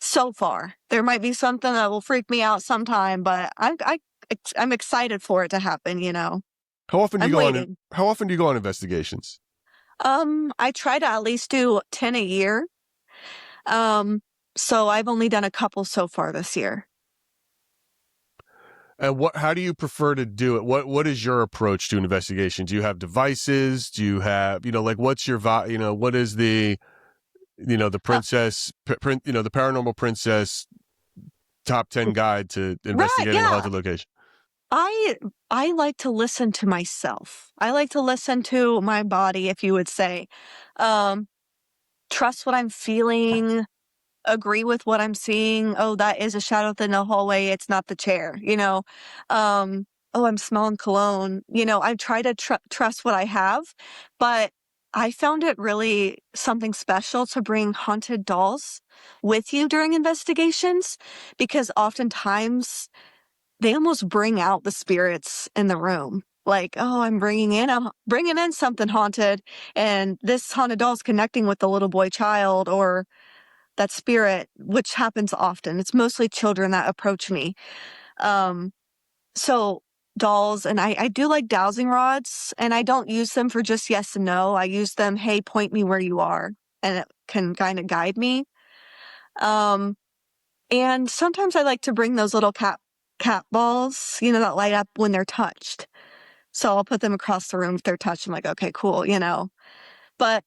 [SPEAKER 1] so far. There might be something that will freak me out sometime, but I'm excited for it to happen,
[SPEAKER 3] How often do you go on investigations?
[SPEAKER 1] I try to at least do 10 a year. So I've only done a couple so far this year.
[SPEAKER 3] And how do you prefer to do it? What is your approach to an investigation? Do you have devices? Do you have, what's your, what is the princess, the paranormal princess top 10 guide to investigating a haunted location?
[SPEAKER 1] I like to listen to myself. I like to listen to my body, if you would say. Trust what I'm feeling, agree with what I'm seeing. Oh, that is a shadow in the hallway. It's not the chair, oh, I'm smelling cologne. I try to trust what I have, but I found it really something special to bring haunted dolls with you during investigations, because oftentimes they almost bring out the spirits in the room. Like, oh, I'm bringing in something haunted, and this haunted doll is connecting with the little boy child or that spirit, which happens often. It's mostly children that approach me. So dolls, and I do like dowsing rods, and I don't use them for just yes and no. I use them, hey, point me where you are, and it can kind of guide me. And sometimes I like to bring those little cat balls, that light up when they're touched. So I'll put them across the room if they're touched. I'm like, okay, cool, But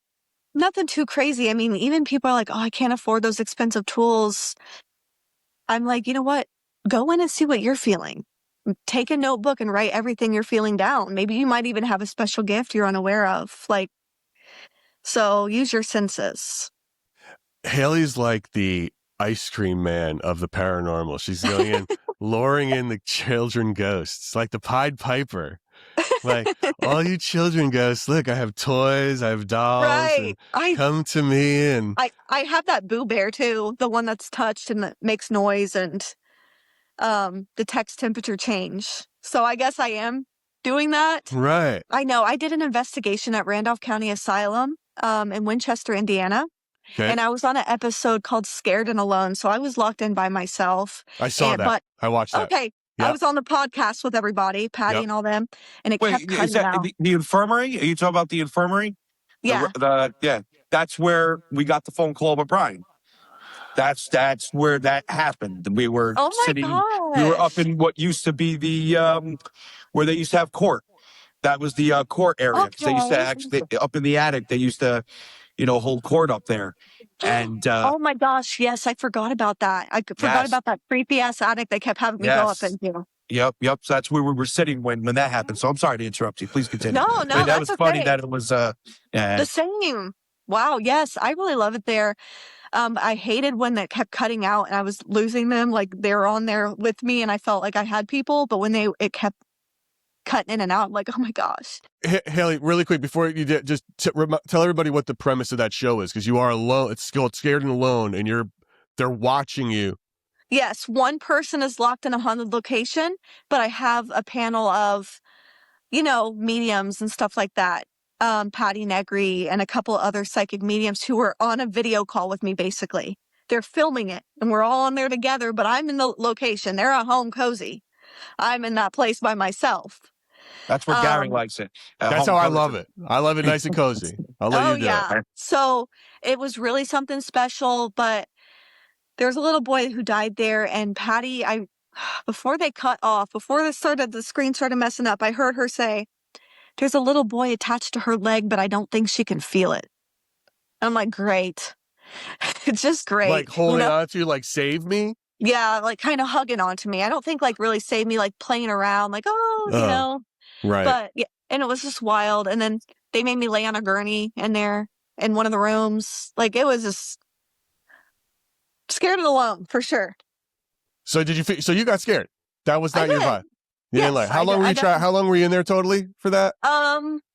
[SPEAKER 1] nothing too crazy. I mean, even people are like, oh, I can't afford those expensive tools. I'm like, you know what? Go in and see what you're feeling. take a notebook and write everything you're feeling down. Maybe you might even have a special gift you're unaware of. So use your senses.
[SPEAKER 3] Haley's like the ice cream man of the paranormal. She's going in, luring in the children ghosts, like the Pied Piper. Like, all you children ghosts, look, I have toys, I have dolls,
[SPEAKER 1] Right.
[SPEAKER 3] and come to me. And
[SPEAKER 1] I have that Boo Bear too, the one that's touched and that makes noise and detects temperature change. So I guess I am doing that.
[SPEAKER 3] Right.
[SPEAKER 1] I know. I did an investigation at Randolph County Asylum in Winchester, Indiana.
[SPEAKER 3] Okay.
[SPEAKER 1] And I was on an episode called Scared and Alone. So I was locked in by myself.
[SPEAKER 3] I saw that. But I watched that.
[SPEAKER 1] Okay. Yep. I was on the podcast with everybody, Patty and all them. And it kept cutting out.
[SPEAKER 2] The infirmary? Are you talking about the infirmary?
[SPEAKER 1] Yeah.
[SPEAKER 2] Yeah. That's where we got the phone call about Brian. That's where that happened. We were sitting.
[SPEAKER 1] Gosh.
[SPEAKER 2] We were up in what used to be the where they used to have court. That was the court area.
[SPEAKER 1] Okay.
[SPEAKER 2] They used to actually up in the attic. They used to, hold court up there. And
[SPEAKER 1] oh my gosh, yes, I forgot about that. I forgot about that creepy ass attic they kept having me go up into.
[SPEAKER 2] Yep. So that's where we were sitting when that happened. So I'm sorry to interrupt you. Please continue.
[SPEAKER 1] No,
[SPEAKER 2] that was funny that it was the
[SPEAKER 1] same. Wow, yes, I really love it there. I hated when that kept cutting out and I was losing them. Like they were on there with me and I felt like I had people, but when it kept cutting in and out, I'm like, oh my gosh.
[SPEAKER 3] Haley, really quick before you did, just tell everybody what the premise of that show is, because you are alone. It's called Scared and Alone, and they're watching you.
[SPEAKER 1] Yes, one person is locked in a haunted location, but I have a panel of, mediums and stuff like that. Patty Negri and a couple other psychic mediums who were on a video call with me, basically. They're filming it, and we're all on there together, but I'm in the location. They're at home cozy. I'm in that place by myself.
[SPEAKER 2] That's where Gary likes it.
[SPEAKER 3] That's how I love it. I love it nice and cozy. I'll let you do it.
[SPEAKER 1] So it was really something special, but there's a little boy who died there, and Patty, before they cut off, before the screen started messing up, I heard her say, there's a little boy attached to her leg, but I don't think she can feel it. I'm like, great. It's just great.
[SPEAKER 3] Like holding on to you, like, save me?
[SPEAKER 1] Yeah, like kind of hugging onto me. I don't think like really save me, like playing around, like,
[SPEAKER 3] Right.
[SPEAKER 1] But yeah, and it was just wild. And then they made me lay on a gurney in there in one of the rooms. Like it was just Scared and Alone for sure.
[SPEAKER 3] So so you got scared? That was not your vibe. You didn't like. How long were you in there totally for that?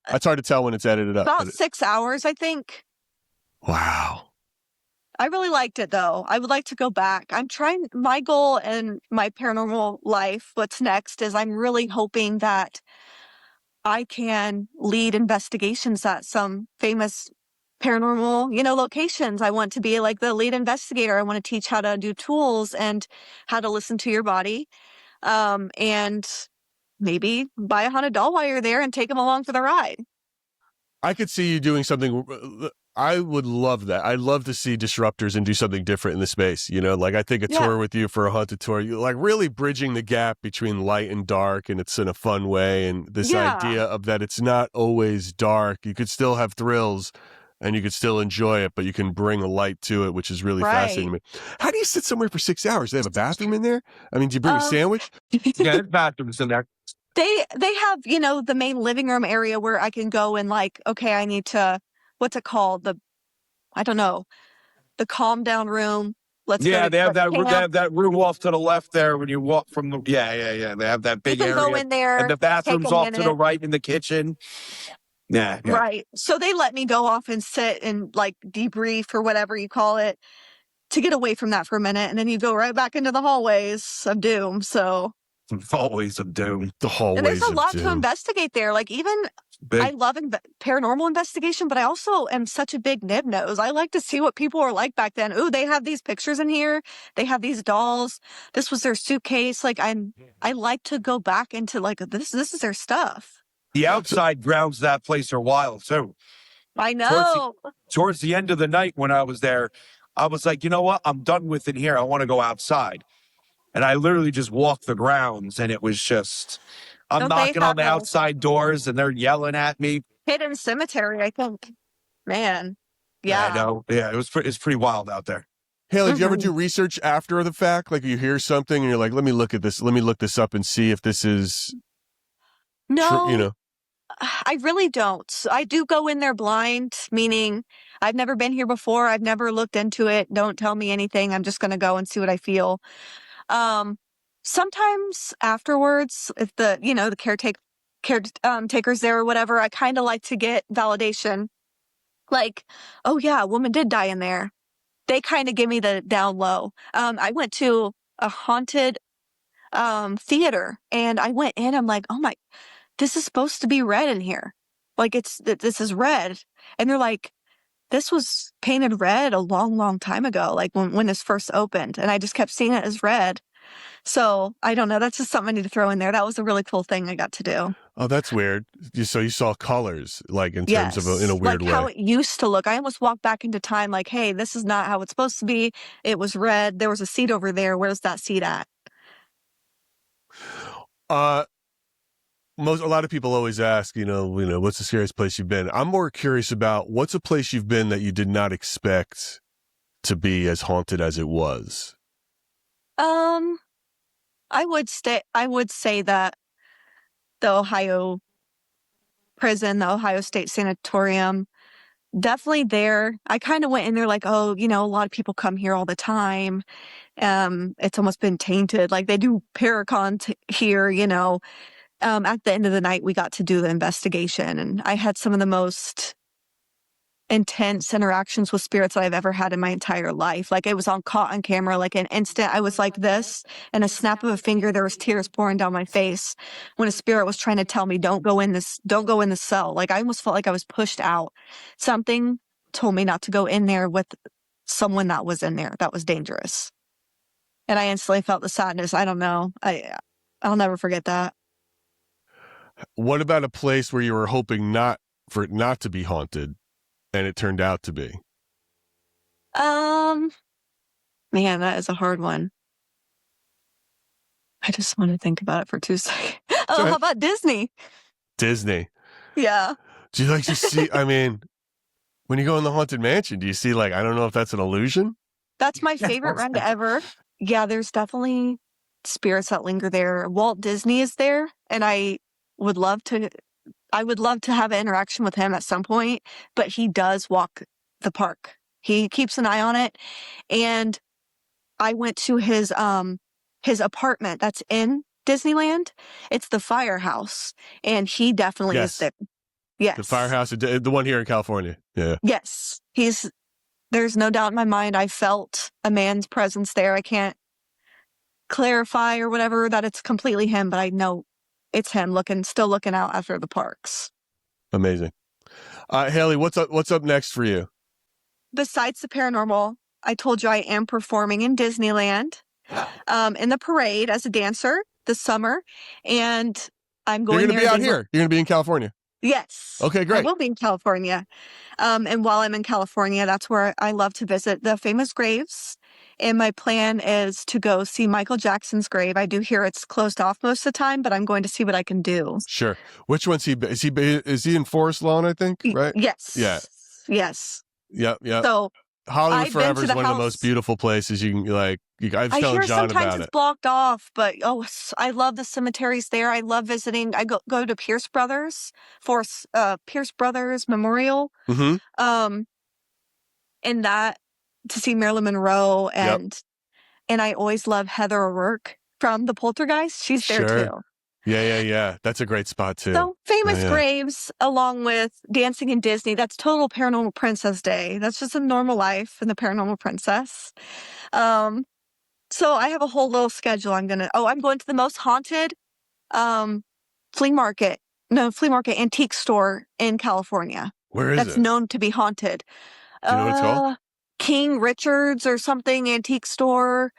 [SPEAKER 3] It's hard to tell when it's edited up.
[SPEAKER 1] About 6 hours, I think.
[SPEAKER 3] Wow.
[SPEAKER 1] I really liked it though. I would like to go back. My goal in my paranormal life, what's next is I'm really hoping that I can lead investigations at some famous paranormal, locations. I want to be like the lead investigator. I want to teach how to do tools and how to listen to your body. And maybe buy a haunted doll while you're there and take them along for the ride.
[SPEAKER 3] I could see you doing something. I would love that. I'd love to see disruptors and do something different in the space. Like I think a tour with you for a haunted tour, you like really bridging the gap between light and dark, and it's in a fun way. And this idea of that it's not always dark. You could still have thrills and you could still enjoy it, but you can bring a light to it, which is really fascinating to me. How do you sit somewhere for 6 hours? They have a bathroom in there? I mean, do you bring a sandwich?
[SPEAKER 2] Yeah, there's bathrooms in there.
[SPEAKER 1] They have, the main living room area where I can go and like, okay, I need to, what's it called? I don't know, the calm down room.
[SPEAKER 2] They have that room off to the left there when you walk from the, They have that big area.
[SPEAKER 1] Go in there.
[SPEAKER 2] And the bathroom's off to the right in the kitchen. Yeah.
[SPEAKER 1] Right. So they let me go off and sit and like debrief or whatever you call it to get away from that for a minute. And then you go right back into the hallways of doom. So.
[SPEAKER 2] Hallways of doom.
[SPEAKER 3] The hallways of doom.
[SPEAKER 1] And there's a lot to investigate there. Like even I love paranormal investigation, but I also am such a big nib nose. I like to see what people were like back then. Ooh, they have these pictures in here. They have these dolls. This was their suitcase. Like I like to go back into like this is their stuff.
[SPEAKER 2] The outside grounds of that place are wild too.
[SPEAKER 1] I know.
[SPEAKER 2] Towards the end of the night when I was there, I was like, you know what? I'm done with it here. I want to go outside. And I literally just walked the grounds, and it was just, I'm knocking on the outside doors, and they're yelling at me.
[SPEAKER 1] Hidden cemetery, I think. Man. Yeah.
[SPEAKER 2] I know. Yeah, it's pretty wild out there.
[SPEAKER 3] Haley, do you ever do research after the fact? Like you hear something and you're like, let me look at this. Let me look this up and see if this is
[SPEAKER 1] No,
[SPEAKER 3] true,
[SPEAKER 1] I really don't. I do go in there blind, meaning I've never been here before. I've never looked into it. Don't tell me anything. I'm just going to go and see what I feel. Sometimes afterwards, if the caretaker's there or whatever, I kind of like to get validation. Like, oh yeah, a woman did die in there. They kind of give me the down low. I went to a haunted theater and I went in. I'm like, oh my, this is supposed to be red in here. Like this is red. And they're like, this was painted red a long, long time ago. Like when this first opened, and I just kept seeing it as red. So I don't know. That's just something I need to throw in there. That was a really cool thing I got to do.
[SPEAKER 3] Oh, that's weird. So you saw colors, like in terms of in a weird way.
[SPEAKER 1] Like how it used to look. I almost walked back into time like, hey, this is not how it's supposed to be. It was red. There was a seat over there. Where's that seat at?
[SPEAKER 3] A lot of people always ask, what's the scariest place you've been? I'm more curious about what's a place you've been that you did not expect to be as haunted as it was.
[SPEAKER 1] I would say that the Ohio prison, the Ohio State Sanatorium, definitely there. I kind of went in there like, oh, a lot of people come here all the time. It's almost been tainted. Like they do paracon here, at the end of the night, we got to do the investigation, and I had some of the most intense interactions with spirits that I've ever had in my entire life. Like it was caught on camera, like an instant I was like this, and a snap of a finger, there was tears pouring down my face when a spirit was trying to tell me, don't go in this cell. Like I almost felt like I was pushed out. Something told me not to go in there with someone that was in there that was dangerous. And I instantly felt the sadness. I don't know. I'll never forget that.
[SPEAKER 3] What about a place where you were hoping for it not to be haunted and it turned out to be?
[SPEAKER 1] Man, that is a hard one. I just want to think about it for 2 seconds. How about Disney?
[SPEAKER 3] Disney.
[SPEAKER 1] Yeah.
[SPEAKER 3] Do you like to see, when you go in the Haunted Mansion, do you see I don't know if that's an illusion?
[SPEAKER 1] That's my favorite ride ever. Yeah, there's definitely spirits that linger there. Walt Disney is there, and I would love to have an interaction with him at some point, but he does walk the park. He keeps an eye on it. And I went to his apartment that's in Disneyland. It's the Firehouse, and he definitely is there. Yes.
[SPEAKER 3] The Firehouse, the one here in California. Yeah.
[SPEAKER 1] Yes. There's no doubt in my mind I felt a man's presence there. I can't clarify or whatever that it's completely him, but I know it's him still looking out after the parks. Amazing.
[SPEAKER 3] Haley, what's up next for you?
[SPEAKER 1] Besides the paranormal, I told you I am performing in Disneyland, in the parade as a dancer this summer, and I'm going.
[SPEAKER 3] You're going to be out here. You're going to be in California.
[SPEAKER 1] Yes.
[SPEAKER 3] Okay, great.
[SPEAKER 1] I will be in California. And while I'm in California, that's where I love to visit the famous graves. And my plan is to go see Michael Jackson's grave. I do hear it's closed off most of the time, but I'm going to see what I can do.
[SPEAKER 3] Sure. Which one's he? Is he in Forest Lawn, I think, right?
[SPEAKER 1] Yes.
[SPEAKER 3] Yeah.
[SPEAKER 1] Yes.
[SPEAKER 3] Yep.
[SPEAKER 1] So
[SPEAKER 3] Hollywood Forever is one of the most beautiful places you can I was telling John about it. I hear
[SPEAKER 1] sometimes it's blocked off, but I love the cemeteries there. I love visiting. I go to Pierce Brothers Memorial.
[SPEAKER 3] Mm-hmm.
[SPEAKER 1] And that to see Marilyn Monroe and I always love Heather O'Rourke from the Poltergeist. She's there too.
[SPEAKER 3] Yeah. That's a great spot too.
[SPEAKER 1] So famous graves along with dancing in Disney. That's total Paranormal Princess Day. That's just a normal life in the Paranormal Princess. So I have a whole little schedule. I'm going to the most haunted flea market antique store in California.
[SPEAKER 3] Where is it?
[SPEAKER 1] That's known to be haunted.
[SPEAKER 3] Do you know what it's called?
[SPEAKER 1] King Richard's or something antique store.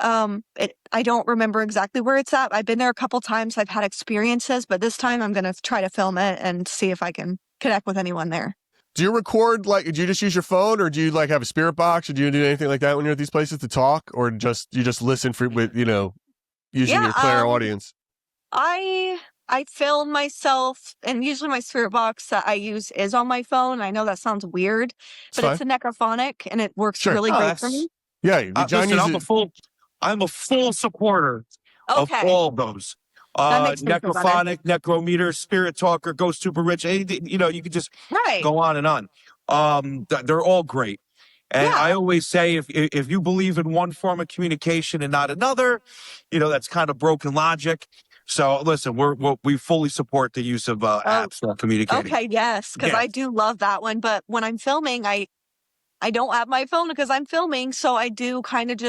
[SPEAKER 1] I don't remember exactly where it's at. I've been there a couple times. I've had experiences, but this time I'm going to try to film it and see if I can connect with anyone there.
[SPEAKER 3] Do you record, do you just use your phone, or do you have a spirit box, or do you do anything like that when you're at these places to talk, or you just listen with using your clairaudience?
[SPEAKER 1] I film myself, and usually my spirit box that I use is on my phone. I know that sounds weird, but it's a necrophonic, and it works really great for me.
[SPEAKER 3] Yeah, John
[SPEAKER 2] listen, I'm a full supporter of all those. Necrophonic, necrometer, spirit talker, ghost super rich. You know, you could just go on and on. They're all great. And I always say, if you believe in one form of communication and not another, you know, that's kind of broken logic. So listen, we fully support the use of apps for communicating.
[SPEAKER 1] Okay, yes, because I do love that one. But when I'm filming, I don't have my phone because I'm filming. So I do kind of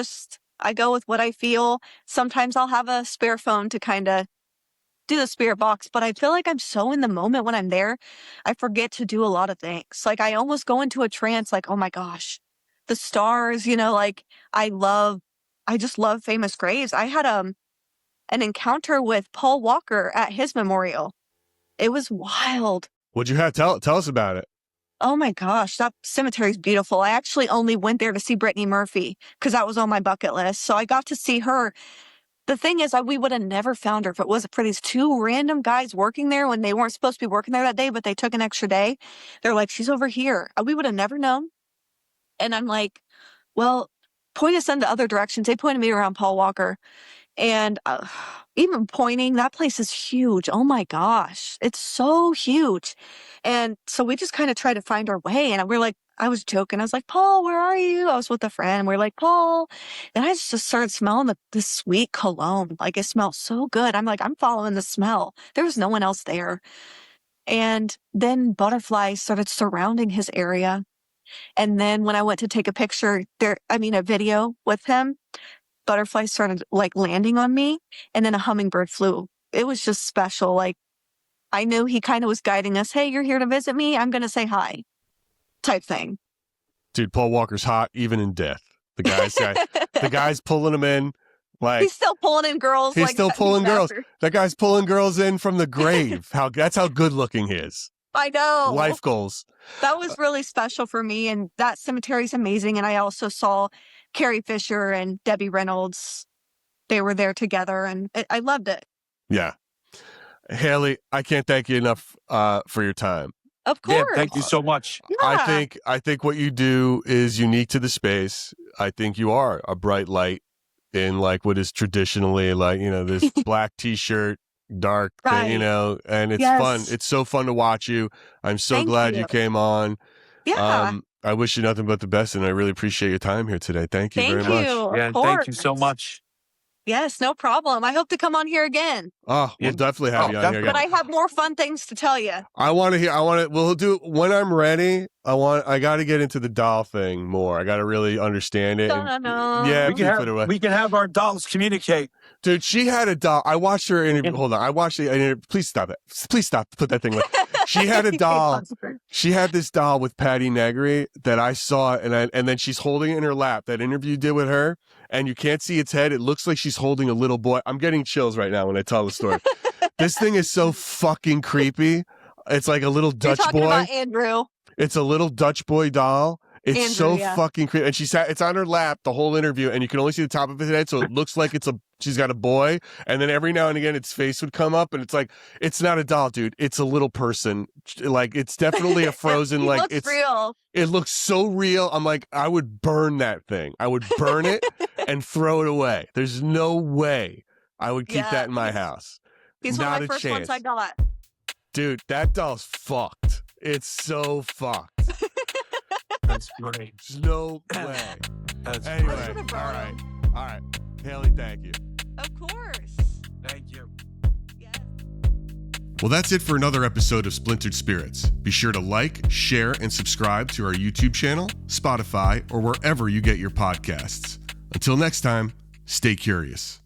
[SPEAKER 1] I go with what I feel. Sometimes I'll have a spare phone to kind of do the spirit box, but I feel like I'm so in the moment when I'm there, I forget to do a lot of things. Like I almost go into a trance, like, oh my gosh, the stars, you know, like I just love famous graves. I had an encounter with Paul Walker at his memorial. It was wild.
[SPEAKER 3] What'd you have? Tell us about it.
[SPEAKER 1] Oh my gosh, that cemetery is beautiful. I actually only went there to see Brittany Murphy because that was on my bucket list. So I got to see her. The thing is, we would have never found her if it wasn't for these two random guys working there when they weren't supposed to be working there that day, but they took an extra day. They're like, she's over here. We would have never known. And I'm like, well, point us in the other directions. They pointed me around Paul Walker. And even pointing, that place is huge. Oh my gosh, it's so huge. And so we just kind of tried to find our way. And we're like, I was joking. I was like, Paul, where are you? I was with a friend. We're like, Paul. And I just started smelling this sweet cologne. Like it smells so good. I'm like, I'm following the smell. There was no one else there. And then butterflies started surrounding his area. And then when I went to take a video with him, butterflies started like landing on me, and then a hummingbird flew. It was just special. Like I knew he kind of was guiding us. Hey, you're here to visit me. I'm going to say hi type thing.
[SPEAKER 3] Dude, Paul Walker's hot even in death. The guy's pulling him in. Like
[SPEAKER 1] he's still pulling in girls.
[SPEAKER 3] He's still pulling girls. That guy's pulling girls in from the grave. That's how good looking he is.
[SPEAKER 1] I know.
[SPEAKER 3] Life goals.
[SPEAKER 1] That was really special for me. And that cemetery is amazing. And I also saw Carrie Fisher and Debbie Reynolds. They were there together and I loved it.
[SPEAKER 3] Yeah. Haley, I can't thank you enough for your time.
[SPEAKER 1] Of course.
[SPEAKER 2] Yeah, thank you so much.
[SPEAKER 1] Yeah.
[SPEAKER 3] I think what you do is unique to the space. I think you are a bright light in like what is traditionally like, you know, this black t-shirt, dark, thing, you know, and it's fun. It's so fun to watch you. I'm so glad you came on.
[SPEAKER 1] Yeah.
[SPEAKER 3] I wish you nothing but the best, and I really appreciate your time here today. Thank you very much.
[SPEAKER 2] Yeah, thank you so much.
[SPEAKER 1] Yes, no problem. I hope to come on here again.
[SPEAKER 3] Oh, we'll definitely have you on here again.
[SPEAKER 1] But I have more fun things to tell you.
[SPEAKER 3] We'll do it when I'm ready. I got to get into the doll thing more. I got to really understand it.
[SPEAKER 2] Yeah, we can have our dolls communicate.
[SPEAKER 3] Dude, she had a doll. I watched her interview. Hold on. I watched the interview. Please stop it. Please stop. Put that thing away. She had a doll. She had this doll with Patty Negri that I saw, and then she's holding it in her lap. That interview you did with her, and you can't see its head. It looks like she's holding a little boy. I'm getting chills right now when I tell the story. This thing is so fucking creepy. It's like a little Dutch boy.
[SPEAKER 1] You're talking about Andrew.
[SPEAKER 3] It's a little Dutch boy doll. It's Andrew, fucking creepy. And it's on her lap the whole interview, and you can only see the top of his head, so it looks like she's got a boy. And then every now and again, its face would come up, and it's like, it's not a doll, dude. It's a little person. Like, it's definitely a frozen. Like,
[SPEAKER 1] it's real.
[SPEAKER 3] It looks so real. I'm like, I would burn that thing. I would burn it and throw it away. There's no way I would keep that in my house.
[SPEAKER 1] He's
[SPEAKER 3] not
[SPEAKER 1] one of my first ones I got.
[SPEAKER 3] Dude, that doll's fucked. It's so fucked.
[SPEAKER 2] That's great.
[SPEAKER 3] There's no way. Anyway, all right. Haley, thank you.
[SPEAKER 1] Of course.
[SPEAKER 2] Thank you.
[SPEAKER 1] Yeah.
[SPEAKER 3] Well, that's it for another episode of Splintered Spirits. Be sure to like, share, and subscribe to our YouTube channel, Spotify, or wherever you get your podcasts. Until next time, stay curious.